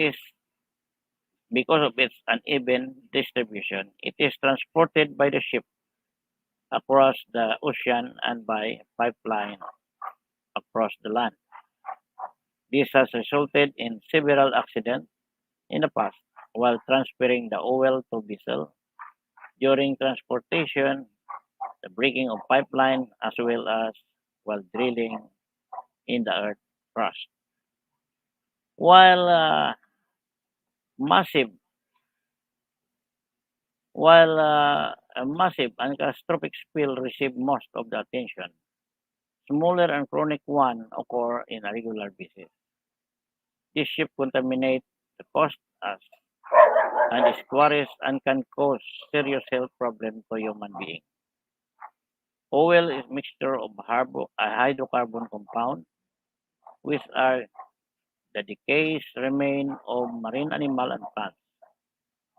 S1: its uneven distribution, it is transported by the ship across the ocean and by pipeline across the land. This has resulted in several accidents in the past while transferring the oil to vessel, during transportation, the breaking of pipeline, as well as while drilling in the earth crust. While massive a massive and catastrophic spill receive most of the attention, smaller and chronic one occur in a regular basis. This ship contaminate the coast and estuaries and can cause serious health problems to human beings. Oil is mixture of hydrocarbon compound, which are the decayed remains of marine animal and plants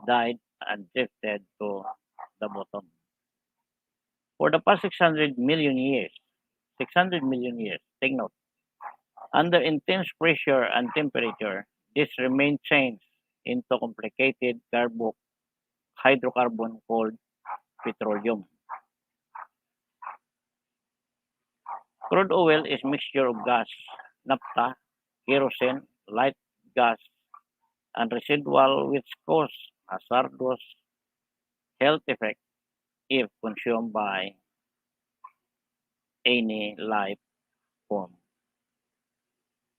S1: died and drifted to the bottom. For the past 600 million years, take note, under intense pressure and temperature, this remain changed into complicated hydrocarbon called petroleum. Crude oil is mixture of gas, naphtha, kerosene, light gas, and residual which cause hazardous health effects if consumed by any life form.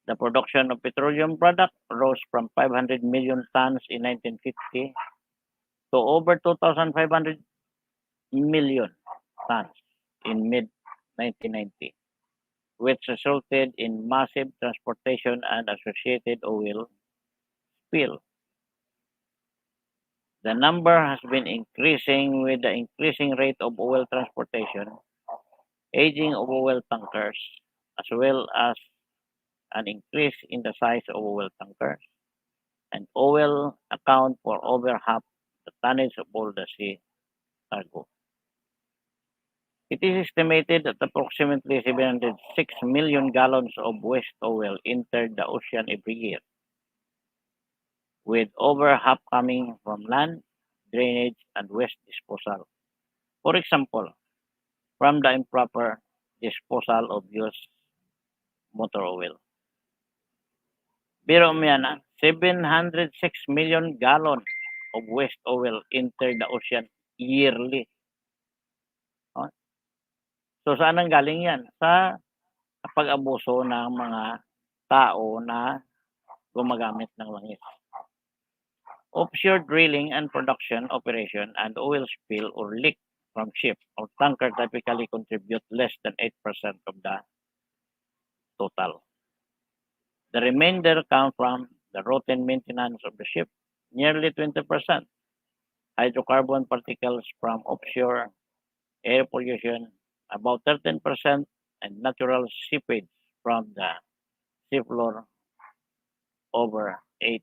S1: The production of petroleum product rose from 500 million tons in 1950 to over 2,500 million tons in mid-1990, which resulted in massive transportation and associated oil spill. The number has been increasing with the increasing rate of oil transportation, aging of oil tankers, as well as an increase in the size of oil tankers, and oil account for over half the tonnage of all the sea cargo. It is estimated that approximately 706 million gallons of waste oil enter the ocean every year, with over half coming from land, drainage, and waste disposal. For example, from the improper disposal of used motor oil. Biro mo yan, 706 million gallons of waste oil enter the ocean yearly. Oh. So saan ang galing yan? Sa pag-abuso ng mga tao na gumagamit ng langis. Offshore drilling and production operation and oil spill or leak from ship or tanker typically contribute less than 8% of the total. The remainder come from the routine maintenance of the ship, nearly 20%, hydrocarbon particles from offshore, air pollution, about 13%, and natural seepage from the seafloor, over 8%.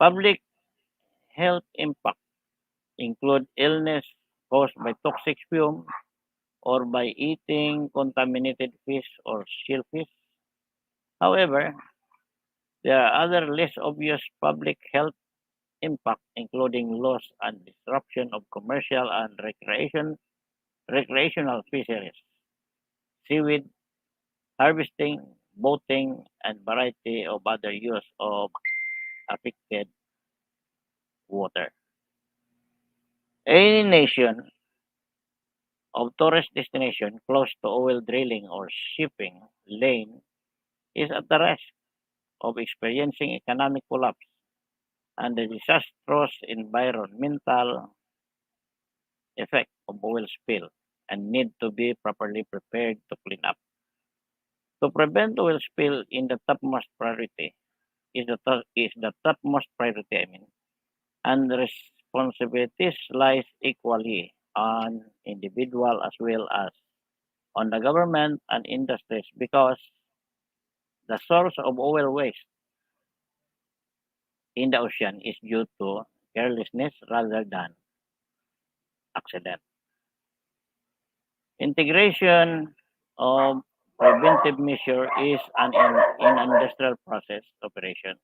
S1: Public health impact include illness caused by toxic fume or by eating contaminated fish or shellfish. However, there are other less obvious public health impact, including loss and disruption of commercial and recreational fisheries, seaweed harvesting, boating, and variety of other use of affected water. Any nation of tourist destination close to oil drilling or shipping lane is at the risk of experiencing economic collapse and the disastrous environmental effect of oil spill and need to be properly prepared to clean up. To prevent oil spill in the topmost priority is the topmost priority, and responsibilities lies equally on individual as well as on the government and industries because the source of oil waste in the ocean is due to carelessness rather than accident. Integration of preventive measure is in industrial process operation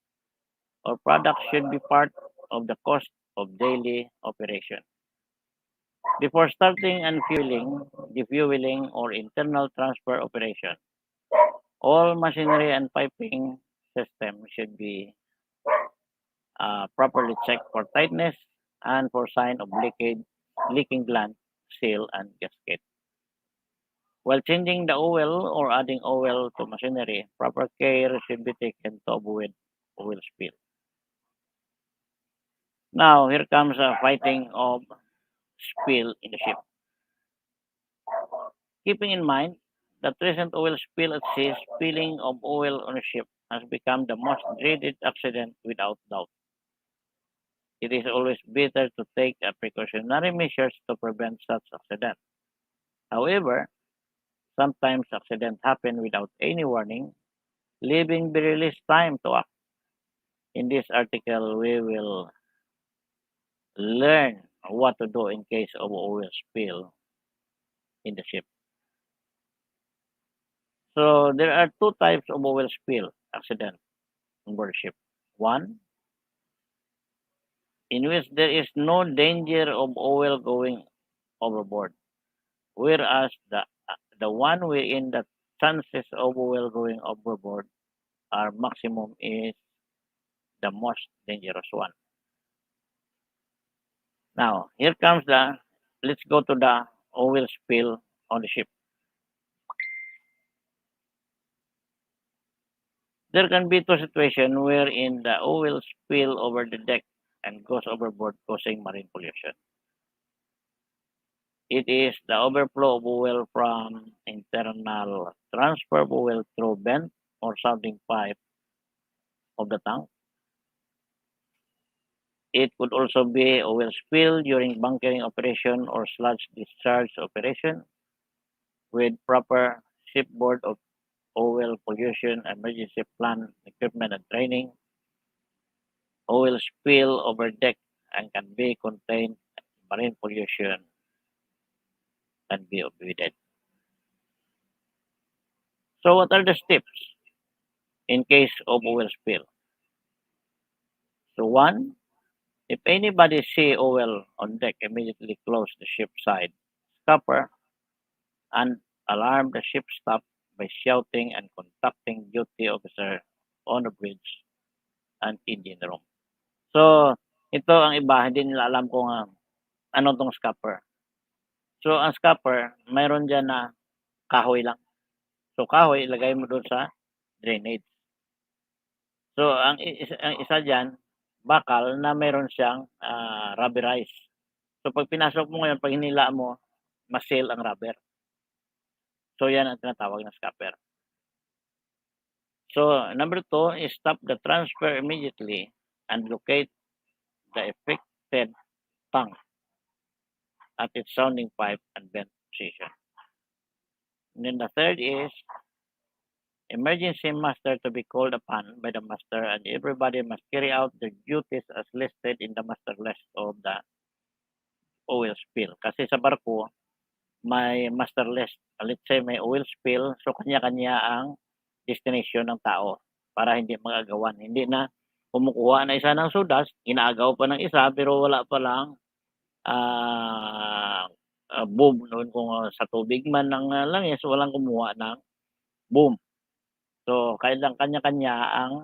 S1: or products should be part of the cost of daily operation. Before starting and fueling, defueling, or internal transfer operation, all machinery and piping system should be properly checked for tightness and for sign of leaking gland, seal, and gasket. While changing the oil or adding oil to machinery, proper care should be taken to avoid oil spill. Now, here comes a fighting of spill in the ship. Keeping in mind that recent oil spill at sea, spilling of oil on a ship has become the most dreaded accident without doubt. It is always better to take a precautionary measures to prevent such accident. However, sometimes accidents happen without any warning, leaving very little time to act. In this article, we will learn what to do in case of oil spill in the ship. So there are two types of oil spill accident on board ship. One, in which there is no danger of oil going overboard, whereas the one wherein the chances of oil going overboard are maximum is the most dangerous one. Now, let's go to the oil spill on the ship. There can be two situations wherein the oil spill over the deck and goes overboard, causing marine pollution. It is the overflow of oil from internal transfer of oil through vent or sounding pipe of the tank. It could also be oil spill during bunkering operation or sludge discharge operation with proper shipboard of oil pollution emergency plan equipment and training. Oil spill over deck and can be contained. Marine pollution can be avoided. So what are the steps in case of oil spill? So one, if anybody see oil on deck, immediately close the ship side scupper and alarm the ship staff by shouting and contacting duty officer on the bridge and engine room. So, ito ang iba, hindi nila alam kung ano tong scupper. So, ang scupper, mayroon dyan na kahoy lang. So, kahoy, ilagay mo doon sa drainage. So, ang isa dyan, bakal na mayroon siyang rubberized. So, pag pinasok mo ngayon, pag hinila mo, masil ang rubber. So, yan ang tinatawag na scupper. So, number 2 is stop the transfer immediately and locate the affected tank at its sounding pipe and vent position. And then the third is emergency master to be called upon by the master, and everybody must carry out their duties as listed in the master list of the oil spill. Kasi sa barko, may master list. Let's say may oil spill, so kanya-kanya ang destination ng tao para hindi magagawan. Hindi na kumukuha na isa ng sudas, inaagaw pa ng isa, pero wala pa lang boom noon kung sa tubig man ng langis, walang kumuha ng boom. So, kailang kanya-kanya ang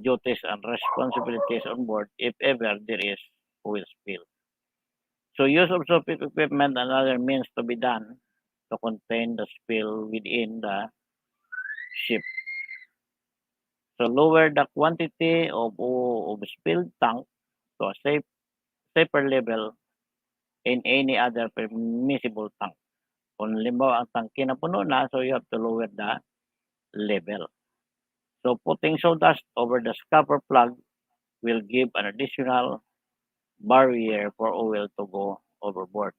S1: duties and responsibilities on board if ever there is oil spill. So, use of sufficient equipment and other means to be done to contain the spill within the ship. So, lower the quantity of spilled tank to a safer level in any other permissible tank. Kung limbawa ang tangke na puno na, so you have to lower the level. So, putting sawdust over the scupper plug will give an additional barrier for oil to go overboard.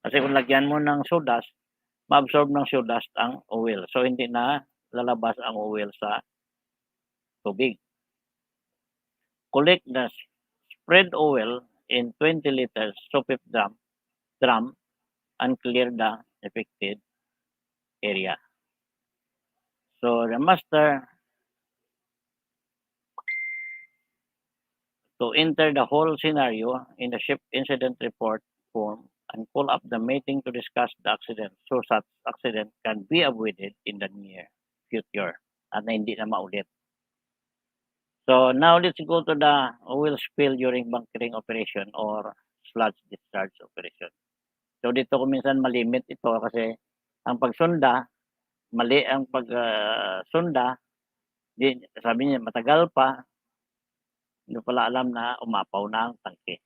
S1: Kasi kung lagyan mo ng sawdust, ma-absorb ng sawdust ang oil. So, hindi na lalabas ang oil sa tubig. Collect the spread oil in 20 liters soapy drum and clear the affected area. So, the master to enter the whole scenario in the ship incident report form and pull up the meeting to discuss the accident so such accident can be avoided in the near future at na hindi na maulit. So now let's go to the oil spill during bunkering operation or sludge discharge operation. So dito ko minsan malimit ito kasi ang pagsunda, mali ang pagsunda, sabi niya matagal pa, hindi pala alam na umapaw na ang tangke.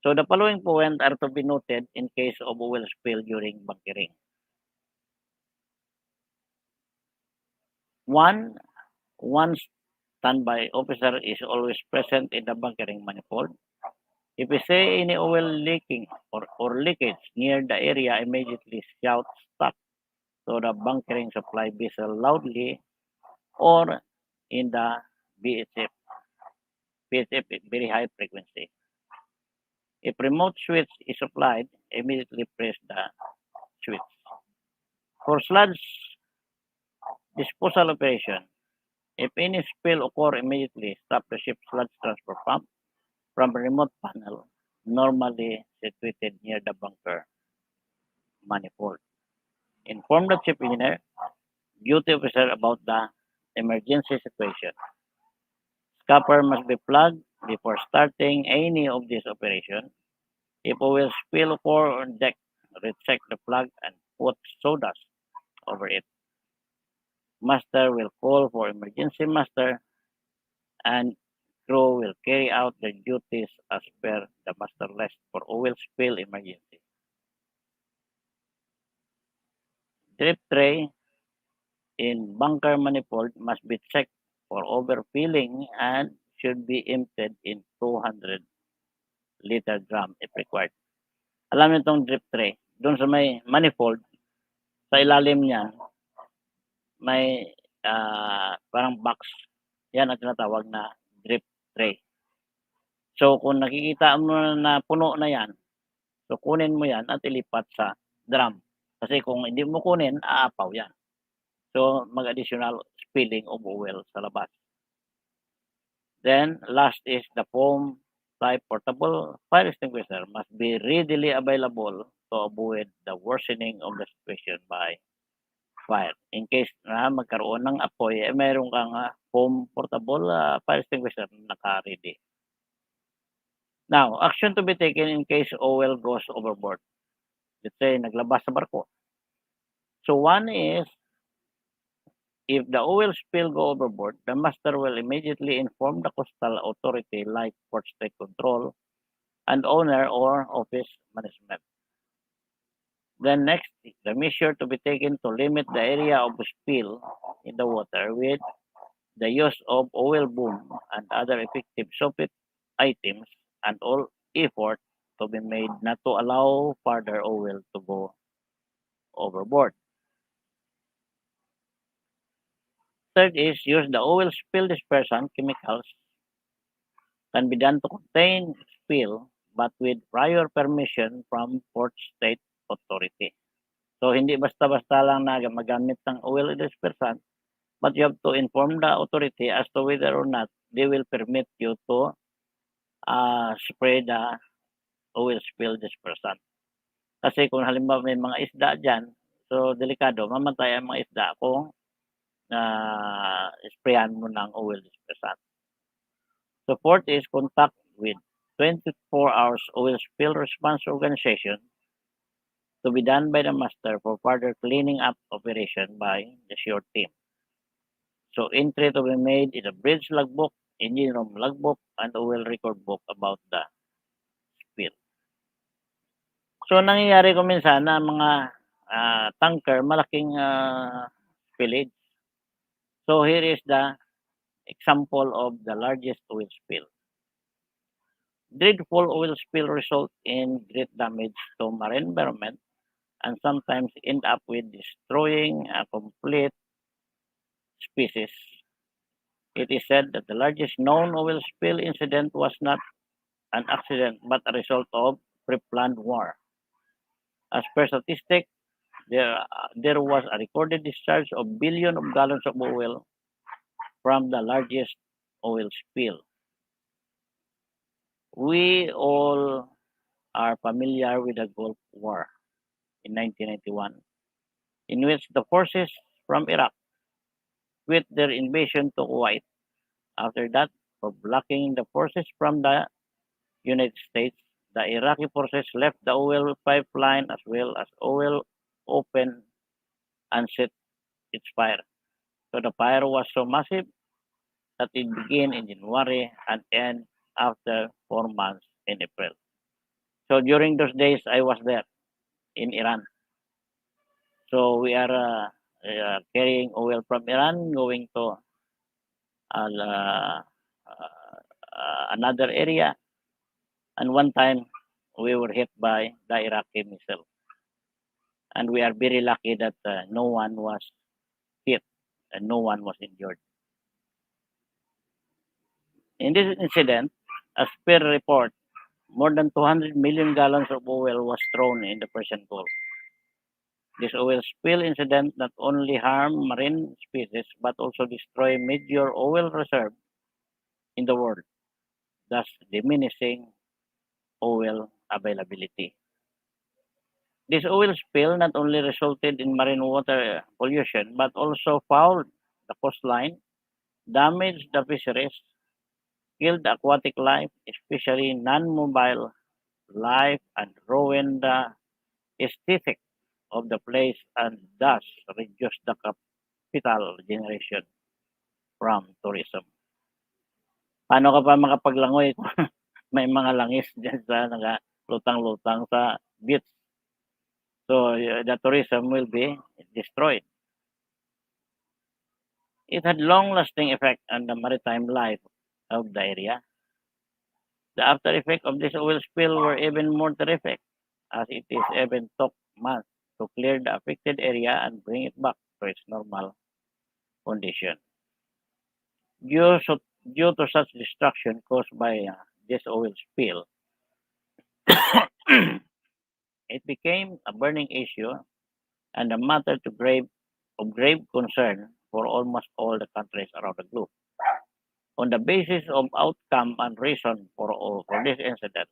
S1: So the following points are to be noted in case of oil spill during bunkering. 1. One standby officer is always present in the bunkering manifold. If we see any oil leaking or leakage near the area, immediately shout stop to the bunkering supply vessel loudly or in the BHF very high frequency. If remote switch is applied, immediately press the switch. For sludge disposal operation, if any spill occur, immediately stop the ship sludge transfer pump from a remote panel normally situated near the bunker manifold. Inform the ship engineer, duty officer about the emergency situation. Scupper must be plugged before starting any of these operations. If oil spill occur on deck, recheck the plug and put sawdust over it. Master will call for emergency master and crew will carry out their duties as per the master list for oil spill emergency. Drip tray in bunker manifold must be checked for overfilling and should be emptied in 200-liter drum if required. Alam niyo itong drip tray, doon sa may manifold, sa ilalim niya, may parang box. Yan ang tinatawag na drip tray. So kung nakikita mo na puno na yan, so kunin mo yan at ilipat sa drum. Kasi kung hindi mo kunin, aapaw yan. So mag-additional spilling of oil sa labas. Then last is the foam type portable fire extinguisher must be readily available to avoid the worsening of the situation by fire. In case na magkaroon ng apoy, mayroon kang foam portable fire extinguisher na naka-ready. Now, action to be taken in case oil goes overboard. Let's say, naglabas sa barko. So one is, if the oil spill go overboard, the master will immediately inform the coastal authority like Port State Control and owner or office management. Then next, the measure to be taken to limit the area of spill in the water with the use of oil boom and other effective soffit items and all effort to be made not to allow further oil to go overboard. Third is use the oil spill dispersant chemicals can be done to contain spill but with prior permission from Port State Authority. So hindi basta-basta lang na magamit ng oil dispersant, but you have to inform the authority as to whether or not they will permit you to spray the oil spill dispersant. Kasi kung halimbawa may mga isda dyan, so delikado, mamatay ang mga isda kung sprayan mo ng oil dispersant. So fourth is contact with 24 hours oil spill response organization to be done by the master for further cleaning up operation by the shore team. So entry to be made in the bridge logbook, engine room logbook, and oil record book about the spill. So nangyayari ko minsan na mga tanker, malaking spillage. So here is the example of the largest oil spill. Dreadful oil spill result in great damage to marine environment and sometimes end up with destroying a complete species. It is said that the largest known oil spill incident was not an accident but a result of pre-planned war. As per statistic, there was a recorded discharge of billions of gallons of oil from the largest oil spill. We all are familiar with the Gulf War in 1991, in which the forces from Iraq quit their invasion to Kuwait. After that, for blocking the forces from the United States, the Iraqi forces left the oil pipeline as well as oil open and set its fire. So the fire was so massive that it began in January and end after 4 months in April. So during those days, I was there in Iran. So we are carrying oil from Iran going to another area. And one time, we were hit by the Iraqi missile. And we are very lucky that no one was hit and no one was injured. In this incident, as per report, more than 200 million gallons of oil was thrown in the Persian Gulf. This oil spill incident not only harmed marine species but also destroyed major oil reserve in the world, thus diminishing oil availability. This oil spill not only resulted in marine water pollution but also fouled the coastline, damaged the fisheries, killed aquatic life, especially non-mobile life, and ruined the aesthetic of the place and thus reduced the capital generation from tourism. Paano ka pa makapaglangoy kung may mga langis dyan sa nagalutang-lutang sa beach? So the tourism will be destroyed. It had long-lasting effect on the maritime life of the area. The after effect of this oil spill were even more terrific, as it is even took months to clear the affected area and bring it back to its normal condition. Due, so, due to such destruction caused by this oil spill, it became a burning issue and a matter of grave concern for almost all the countries around the globe. On the basis of outcome and reason for this incident,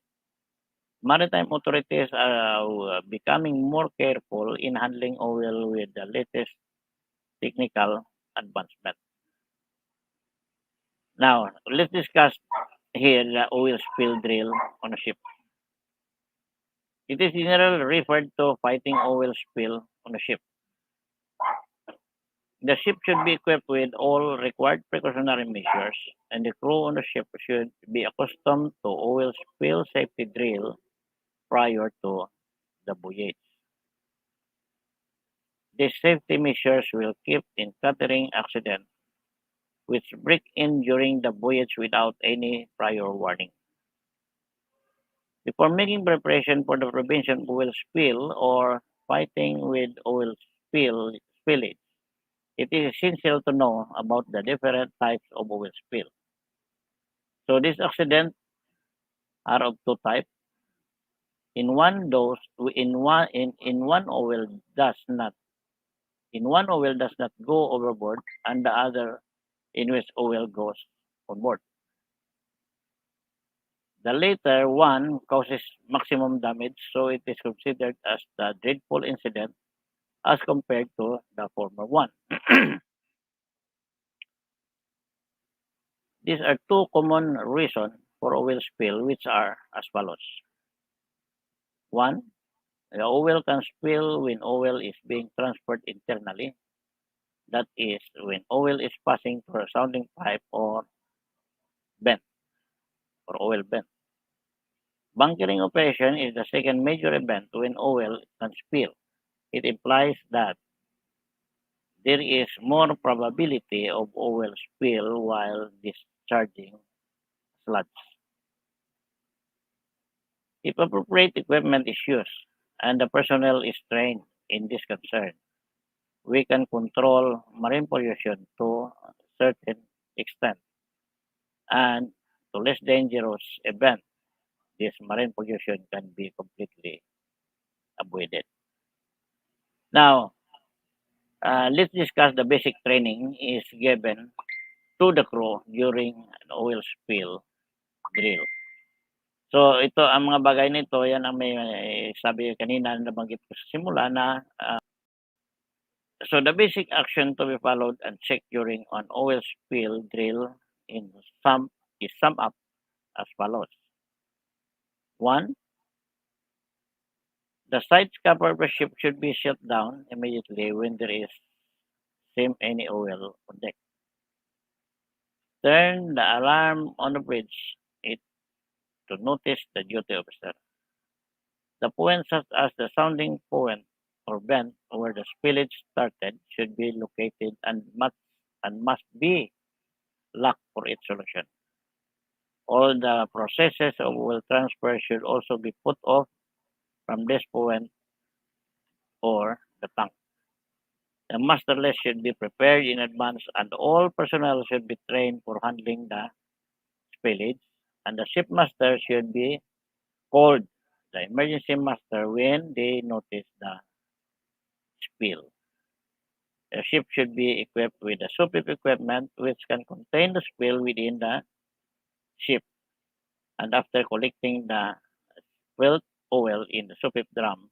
S1: maritime authorities are becoming more careful in handling oil with the latest technical advancement. Now, let's discuss here the oil spill drill on a ship. It is generally referred to fighting oil spill on a ship. The ship should be equipped with all required precautionary measures, and the crew on the ship should be accustomed to oil spill safety drill prior to the voyage. These safety measures will keep in catering accidents which break in during the voyage without any prior warning. Before making preparation for the prevention of oil spill or fighting with spillage, it is essential to know about the different types of oil spill. So these accidents are of two types. In one dose in one oil does not go overboard and the other in which oil goes on board. The latter one causes maximum damage, so it is considered as the dreadful incident as compared to the former one. These are two common reasons for oil spill, which are as follows. One, the oil can spill when oil is being transferred internally. That is, when oil is passing through a sounding pipe or vent or oil vent. Bunkering operation is the second major event when oil can spill. It implies that there is more probability of oil spill while discharging sludge. If appropriate equipment is used and the personnel is trained in this concern, we can control marine pollution to a certain extent and to less dangerous event, this marine pollution can be completely avoided. Now, let's discuss the basic training is given to the crew during an oil spill drill. So ito ang mga bagay nito, yan ang may sabi kanina nabanggit ko sa simula na so the basic action to be followed and checked during an oil spill drill in sum up as follows. One, the side scupper of the ship should be shut down immediately when there is any oil on deck. Turn the alarm on the bridge it to notice the duty officer. The point such as the sounding point or vent where the spillage started should be located and must be locked for its solution. All the processes of oil transfer should also be put off from this point or the tank. The master list should be prepared in advance and all personnel should be trained for handling the spillage and the shipmaster should be called the emergency master when they notice the spill. The ship should be equipped with a sweep equipment which can contain the spill within the ship and after collecting the spilled oil in the sweep drum,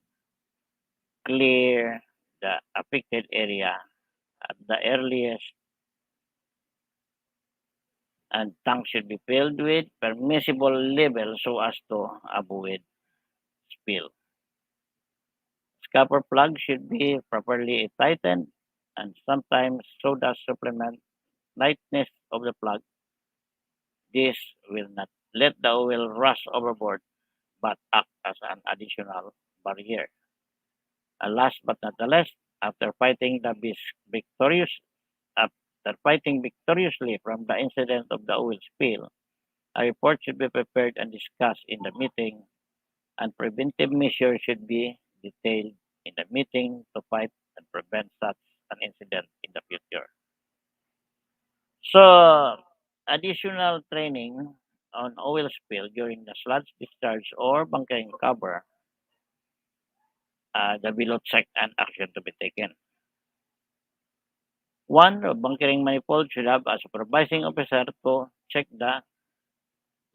S1: clear the affected area at the earliest and tank should be filled with permissible level so as to avoid spill. Scupper plug should be properly tightened and sometimes soda supplement lightness of the plug. This will not let the oil rush overboard but act as an additional barrier. And last but not the least, after fighting the victorious after fighting victoriously from the incident of the oil spill, a report should be prepared and discussed in the meeting, and preventive measures should be detailed in the meeting to fight and prevent such an incident in the future. So, additional training on oil spill during the sludge discharge or bunkering cover, the below check and action to be taken. One, a bunkering manifold should have a supervising officer to check the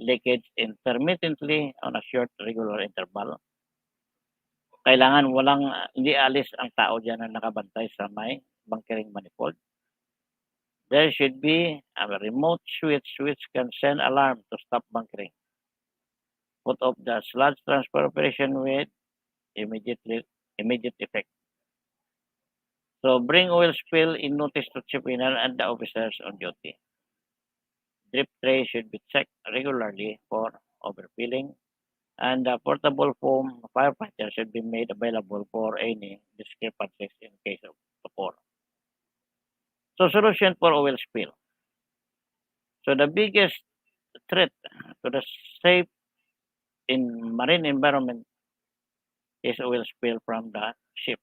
S1: leakage intermittently on a short regular interval. Kailangan walang hindi alis ang tao diyan na nakabantay sa may bunkering manifold. There should be a remote switch which can send alarm to stop bunkering. Put off the sludge transfer operation with immediate effect. So bring oil spill in notice to chief winner and the officers on duty. Drip tray should be checked regularly for overfilling, and the portable foam firefighter should be made available for any discrepancies in case of occur. So solution for oil spill. So the biggest threat to the safe in marine environment is oil spill from the ship.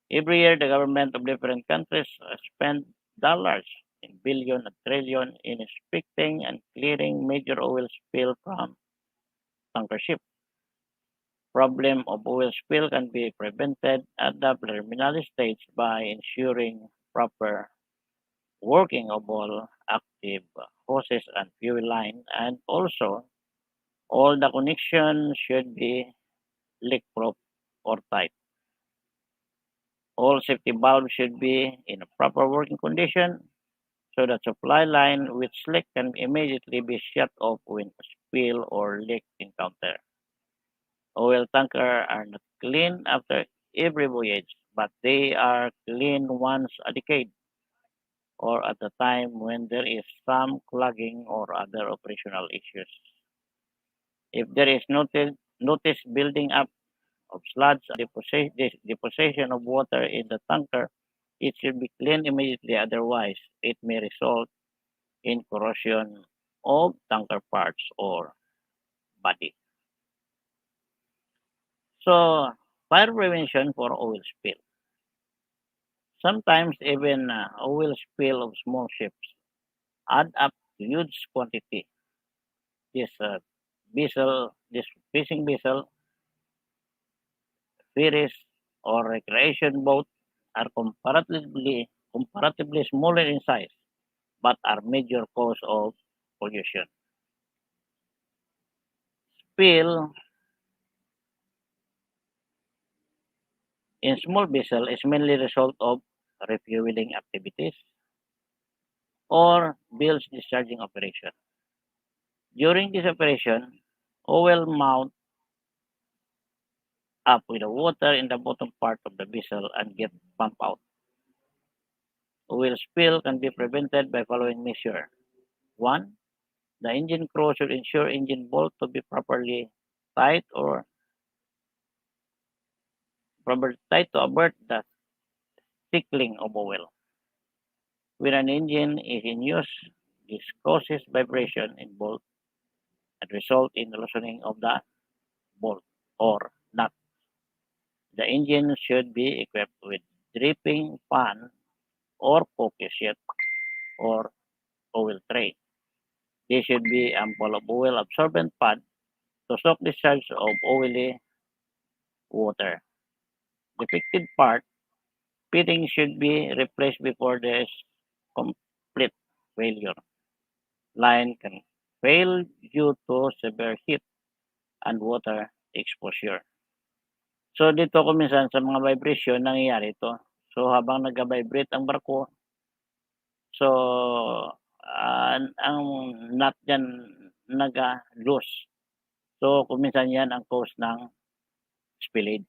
S1: Every year, the government of different countries spend dollars in billion and trillion in inspecting and clearing major oil spill from tanker ship. Problem of oil spill can be prevented at the preliminary stage by ensuring proper working of all active hoses and fuel line, and also all the connections should be leak proof or tight. All safety valves should be in a proper working condition so that supply line with leak can immediately be shut off when a spill or leak encounter. Oil tanker are not clean after every voyage, but they are clean once a decade or at the time when there is some clogging or other operational issues. If there is notice building up of sludge and deposition of water in the tanker, it should be cleaned immediately, otherwise it may result in corrosion of tanker parts or body. So, fire prevention for oil spill. Sometimes even oil spill of small ships add up to huge quantity. This fishing vessel, ferries, or recreation boat are comparatively smaller in size, but are major cause of pollution. Spill in small vessel is mainly result of refueling activities or bilge discharging operation. During this operation, oil mount up with the water in the bottom part of the vessel and get pumped out. Oil spill can be prevented by following measure. One, the engine crew should ensure engine bolt to be properly tight or properly tight to avert the tickling of oil. When an engine is in use, this causes vibration in bolt and result in loosening of the bolt or nut. The engine should be equipped with dripping fan or focus jet or oil tray. There should be ample of oil absorbent pad to soak discharge of oily water. Defective part fitting should be replaced before there is complete failure. Line can fail due to severe heat and water exposure. So dito ko minsan sa mga vibration nangyayari ito. So habang nag-vibrate ang barko, so ang nut diyan loose. So, kung minsan 'yan ang cause ng spillage.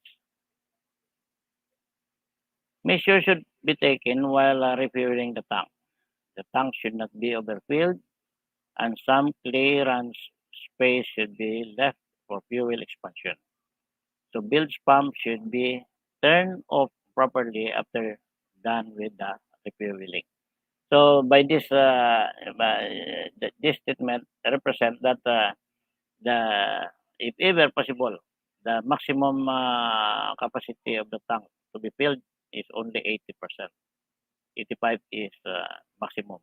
S1: Measures should be taken while refueling the tank. The tank should not be overfilled, and some clearance space should be left for fuel expansion. So, bilge pump should be turned off properly after done with the refueling. So, by this statement represent that the if ever possible, the maximum capacity of the tank to be filled is only 80%. 85 is maximum.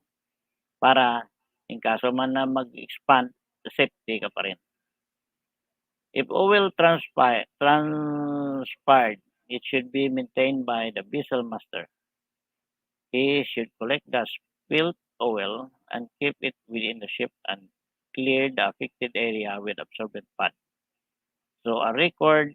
S1: Para in kaso man na mag-expand, safety ka pa rin. If oil transpired, it should be maintained by the vessel master. He should collect the spilled oil and keep it within the ship and clear the affected area with absorbent pad. So a record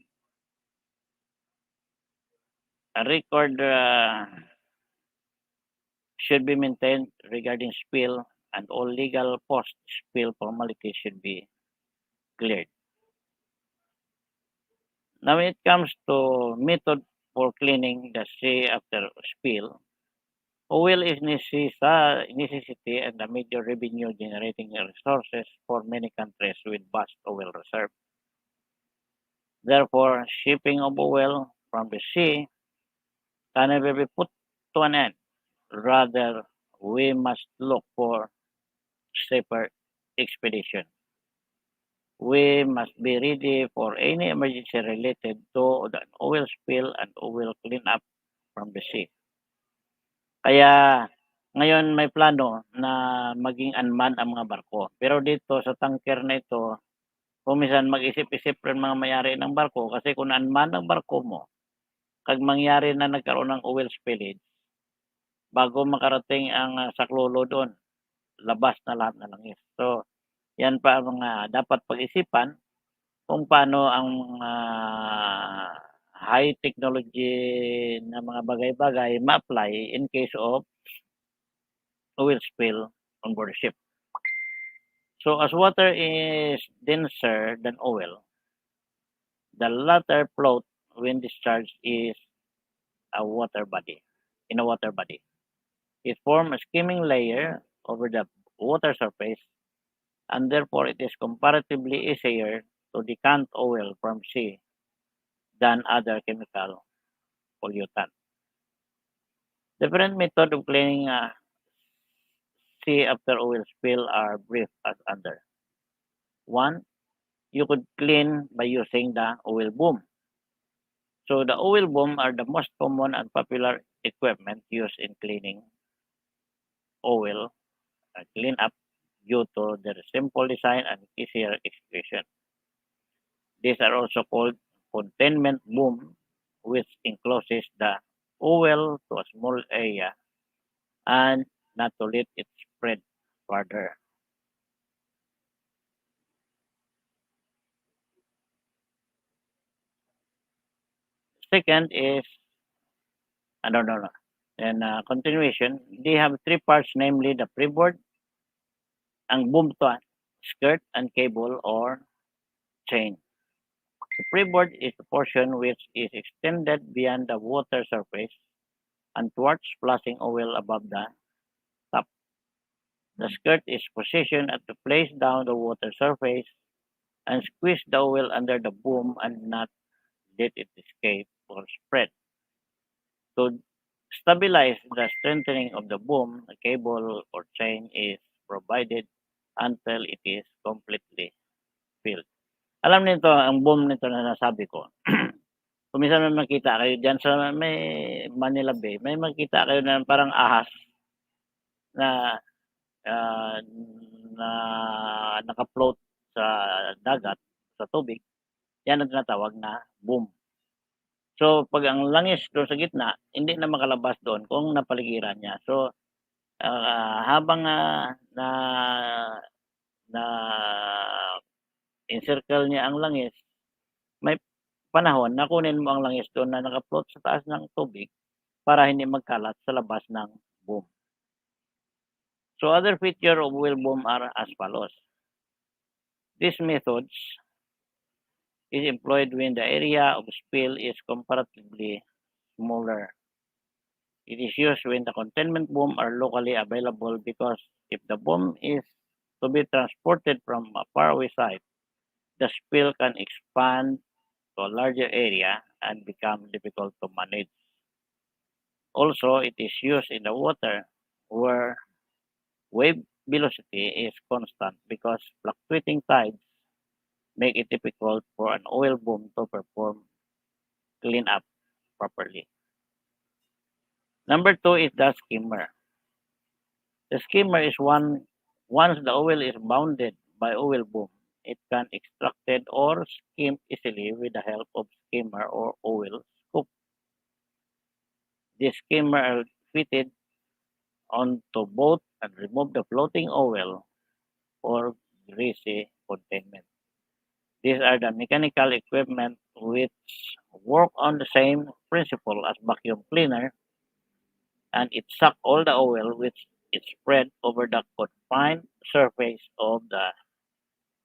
S1: should be maintained regarding spill, and all legal post-spill formalities should be cleared. Now, when it comes to method for cleaning the sea after spill, oil is necessity and a major revenue generating resources for many countries with vast oil reserve. Therefore, shipping of oil from the sea can never be put to an end. Rather, we must look for safer expedition. We must be ready for any emergency related to the oil spill and oil cleanup from the sea. Kaya ngayon may plano na maging unmanned ang mga barko. Pero dito sa tanker na ito, kung minsan mag-isip-isip rin mga may-ari ng barko kasi kung unmanned ang barko mo, kag mangyari na nagkaroon ng oil spillage, bago makarating ang saklolo doon, labas na lahat ng langis. So, yan pa ang mga dapat pag-isipan kung paano ang high technology na mga bagay-bagay ma-apply in case of oil spill on board the ship. So, as water is denser than oil, the latter float when discharged is a water body. It forms a skimming layer over the water surface, and therefore it is comparatively easier to decant oil from sea than other chemical pollutant. Different method of cleaning sea after oil spill are brief as under. One, you could clean by using the oil boom. So the oil boom are the most common and popular equipment used in cleaning oil clean up due to their simple design and easier execution. These are also called containment boom, which encloses the oil to a small area and not to let it spread further. Second is, no. And continuation, they have three parts, namely the freeboard, ang boom to skirt, and cable or chain. The freeboard is the portion which is extended beyond the water surface and towards splashing oil above the top. The skirt is positioned at the place down the water surface and squeeze the oil under the boom and not let it escape or spread. To stabilize the strengthening of the boom, a cable or chain is provided until it is completely filled. Alam nito, ang boom nito na nasabi ko, kung minsan may makita kayo dyan sa may Manila Bay, may makita kayo na parang ahas na na naka-float sa dagat, sa tubig, yan ang tinatawag na boom. So, pag ang langis doon sa gitna, hindi na makalabas doon kung napaligiran niya. So, habang na na encircle niya ang langis, may panahon na kunin mo ang langis doon na naka-float sa taas ng tubig para hindi magkalat sa labas ng boom. So other feature of oil boom are as follows. These methods is employed when the area of spill is comparatively smaller. It is used when the containment boom are locally available because if the boom is to be transported from a faraway site, the spill can expand to a larger area and become difficult to manage. Also, it is used in the water where wave velocity is constant because fluctuating tides make it difficult for an oil boom to perform cleanup properly. Number two is the skimmer. The skimmer is once the oil is bounded by oil boom, it can extracted or skimmed easily with the help of skimmer or oil scoop. The skimmer are fitted onto boat and remove the floating oil or greasy containment. These are the mechanical equipment which work on the same principle as vacuum cleaner and it suck all the oil which is spread over the confined surface of the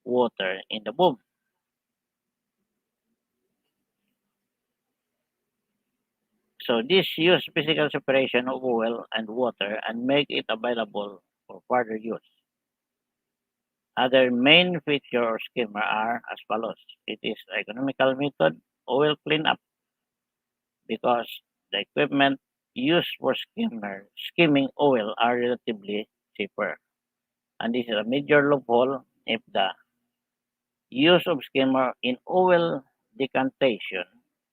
S1: water in the boom. So this use physical separation of oil and water and make it available for further use. Other main feature or skimmer are as follows. It is economical method oil cleanup because the equipment used for skimming oil are relatively cheaper. And this is a major loophole if the use of skimmer in oil decantation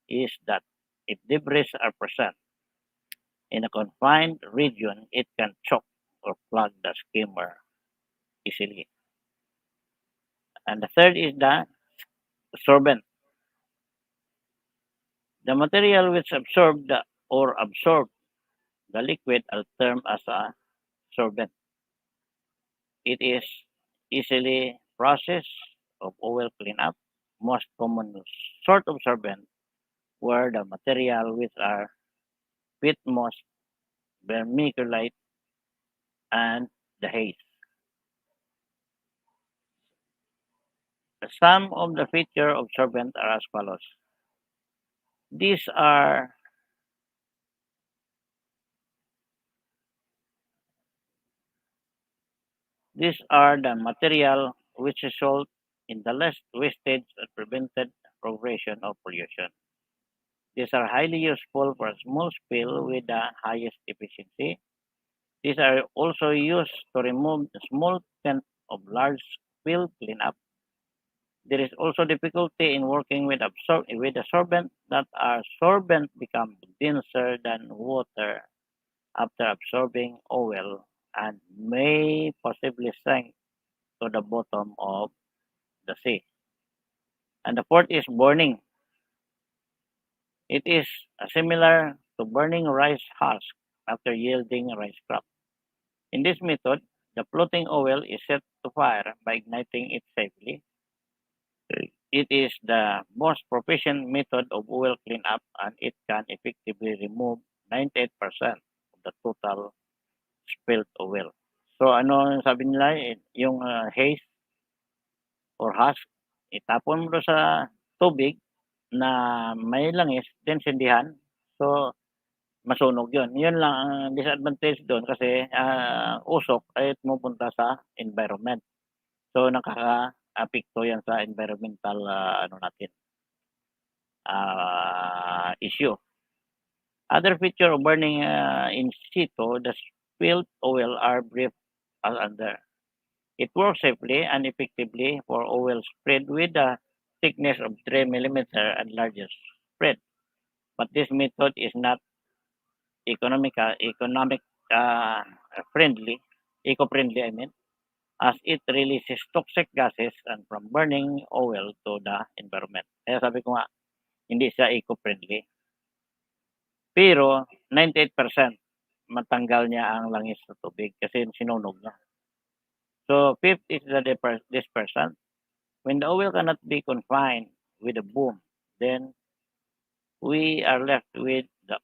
S1: is that if debris are present in a confined region, it can choke or plug the skimmer easily. And the third is the sorbent. The material which absorb the liquid are termed as a sorbent. It is easily processed of oil cleanup. Most common sort of sorbent were the material which are pitmos, vermiculite, and the haze. Some of the feature of sorbent are as follows. These are these are the material which result in the less wastage and prevented progression of pollution. These are highly useful for small spill with the highest efficiency. These are also used to remove the small extent of large spill cleanup. There is also difficulty in working with the sorbent that our sorbent become denser than water after absorbing oil and may possibly sink to the bottom of the sea. And the fourth is burning. It is similar to burning rice husk after yielding rice crop. In this method, the floating oil is set to fire by igniting it safely. It is the most proficient method of oil cleanup and it can effectively remove 98% of the total spilled oil. So ano yung sabi nila, yung haze or husk, itapon mo doon sa tubig na may langis, then sindihan. So masunog yun. Yun lang ang disadvantage doon kasi usok ay pumupunta sa environment. So nakaka-apekto yan sa environmental ano natin issue. Other feature of burning in situ, the spilled oil are brief as under. It works safely and effectively for oil spread with a thickness of 3 millimeter and larger spread. But this method is not economic friendly, eco-friendly I mean, as it releases toxic gases and from burning oil to the environment. Kaya sabi ko nga, hindi siya eco-friendly. Pero 98% matanggal niya ang langis sa tubig kasi sinunog niya. So fifth is the dispersant. When the oil cannot be confined with a boom, then we are left with the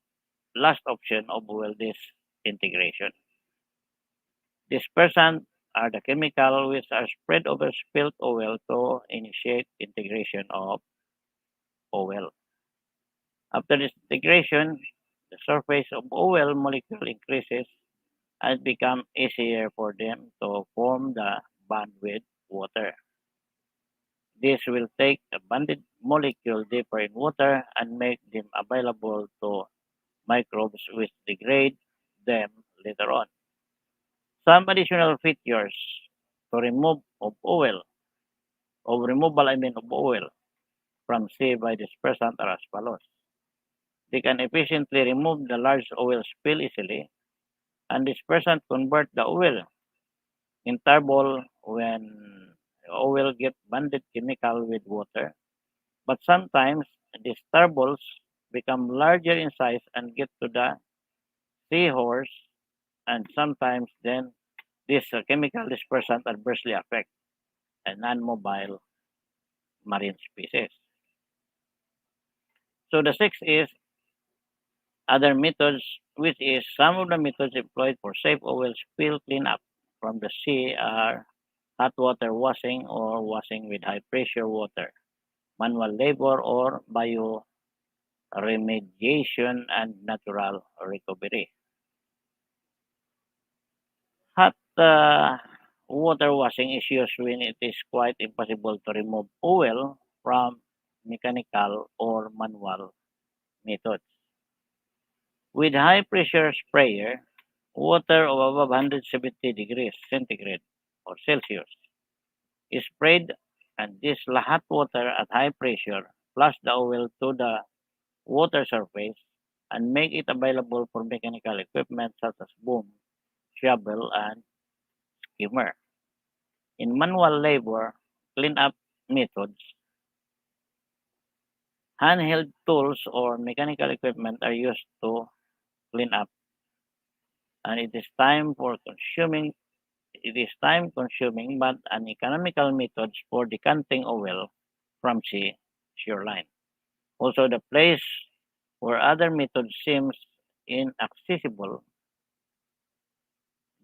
S1: last option of oil disintegration. Dispersants are the chemical which are spread over spilled oil to initiate integration of oil. After this integration, the surface of oil molecule increases and it becomes easier for them to form the bond with water. This will take the bonded molecule deeper in water and make them available to microbes which degrade them later on. Some additional features to remove of oil, of removal of oil from sea by dispersant are as follows. They can efficiently remove the large oil spill easily, and dispersant convert the oil in tarbol when oil get bonded chemical with water. But sometimes these tarbols become larger in size and get to the seahorse, and sometimes then these chemical dispersant adversely affect a non-mobile marine species. So the sixth is other methods, which is some of the methods employed for safe oil spill cleanup from the sea are hot water washing or washing with high pressure water, manual labor or bioremediation and natural recovery. Hot water washing is used when it is quite impossible to remove oil from mechanical or manual methods. With high pressure sprayer, water of above 170 degrees centigrade or Celsius is sprayed, and this hot water at high pressure flush the oil to the water surface and make it available for mechanical equipment such as boom, shovel, and skimmer. In manual labor cleanup methods, handheld tools or mechanical equipment are used to clean up, and it is time consuming but an economical methods for decanting oil from shoreline. Also, the place where other methods seems inaccessible,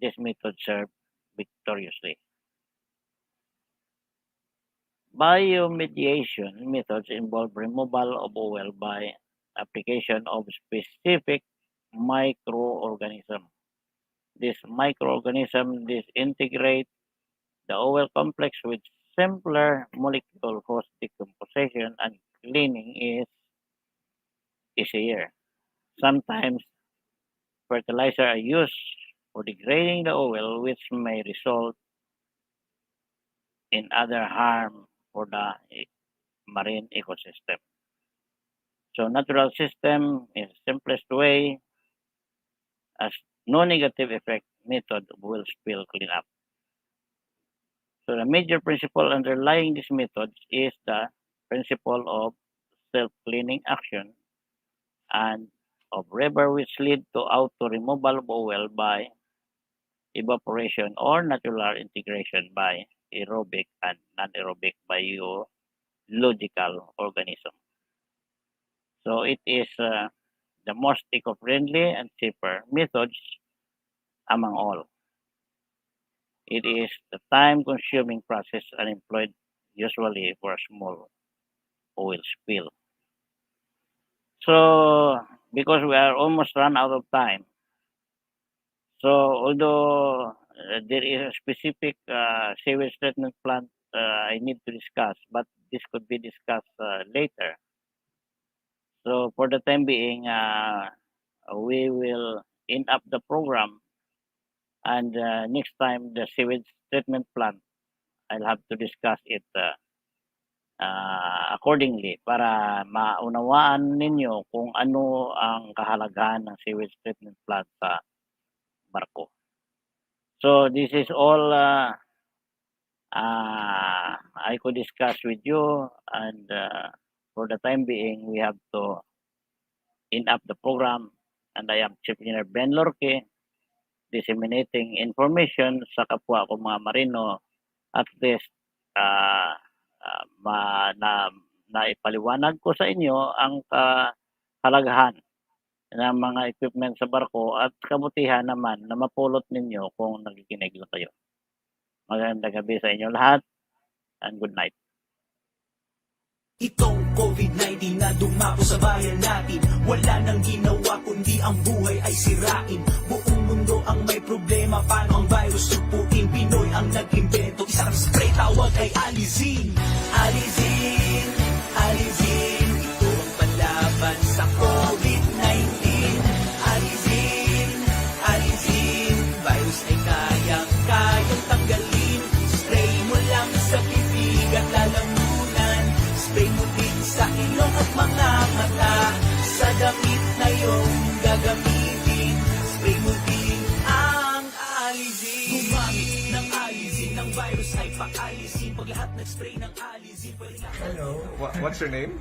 S1: this method serve victoriously. Biomediation methods involve removal of oil by application of specific microorganism. This microorganism disintegrate the oil complex with simpler molecule whose decomposition and cleaning is easier. Sometimes fertilizer are used for degrading the oil, which may result in other harm for the marine ecosystem. So natural system is the simplest way as no negative effect method will spill cleanup. So the major principle underlying these methods is the principle of self-cleaning action and of river which lead to auto removal of oil by evaporation or natural integration by aerobic and non-aerobic biological organism. So it is the most eco-friendly and cheaper methods among all. It is the time-consuming process and employed usually for a small oil spill. So because we are almost run out of time, so although there is a specific sewage treatment plant I need to discuss, but this could be discussed later. So for the time being, we will end up the program, and next time the sewage treatment plant, I'll have to discuss it accordingly para maunawaan ninyo kung ano ang kahalagahan ng sewage treatment plant sa barko. So this is all I could discuss with you, and for the time being, we have to end up the program, and I am Chief Engineer Ben Lorque, disseminating information sa kapwa ko mga Marino, at least uh, na, naipaliwanag ko sa inyo ang kahalagahan ng mga equipment sa barko at kabutihan naman na mapulot ninyo kung nakikinig lang kayo. Magandang gabi sa inyo lahat and good night.
S2: Itong COVID-19 na dumapo sa bayan natin, wala nang ginawa kundi ang buhay ay sirain. Buong mundo ang may problema, paano ang virus supuin? Pinoy ang nag-invento, isang spray tawag ay Alizin. Alizin, Alizin, ito ang panlaban sa COVID-19. Alizin, Alizin, virus ay kayang tanggalin. Spray mo lang sa bibig at lalamunan, spray mo din sa ilong at mga mata, sa damit na iyong gagamitin, spray mo din ang Alizin. Gumamit ng Alizin, ng virus ay pang-alisin. Pag lahat nag-spray ng Alizin, pwede na.
S3: Hello,
S4: What's your name?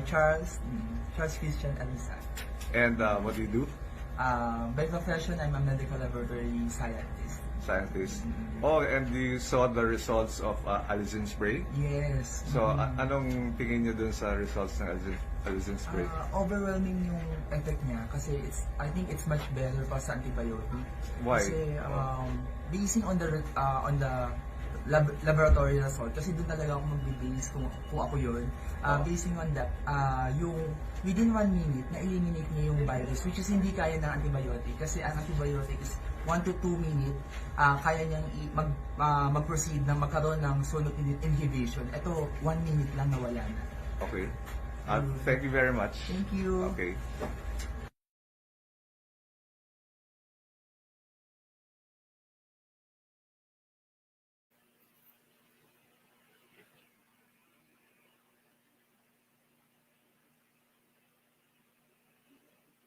S3: Charles Christian Alisa.
S4: And what do you do?
S3: By profession, I'm a medical laboratory scientist.
S4: Scientist. Oh, and you saw the results of Alizin spray?
S3: Yes.
S4: So, anong tingin niyo dun sa results ng Alizin spray?
S3: Overwhelming yung effect niya kasi I think it's much better pa sa antibiotic.
S4: Why?
S3: Kasi basing on the laboratory result, kasi doon talaga ako mag-base kung ako yun. Basing on that, yung within 1 minute, na-eliminate niya yung virus, which is hindi kaya ng antibiotic. Kasi ang antibiotic is 1 to 2 minutes, kaya niyang mag-proceed na magkaroon ng sunod inhibition. Ito, 1 minute lang nawala na.
S4: Okay. Thank you very much.
S3: Thank you.
S4: Okay.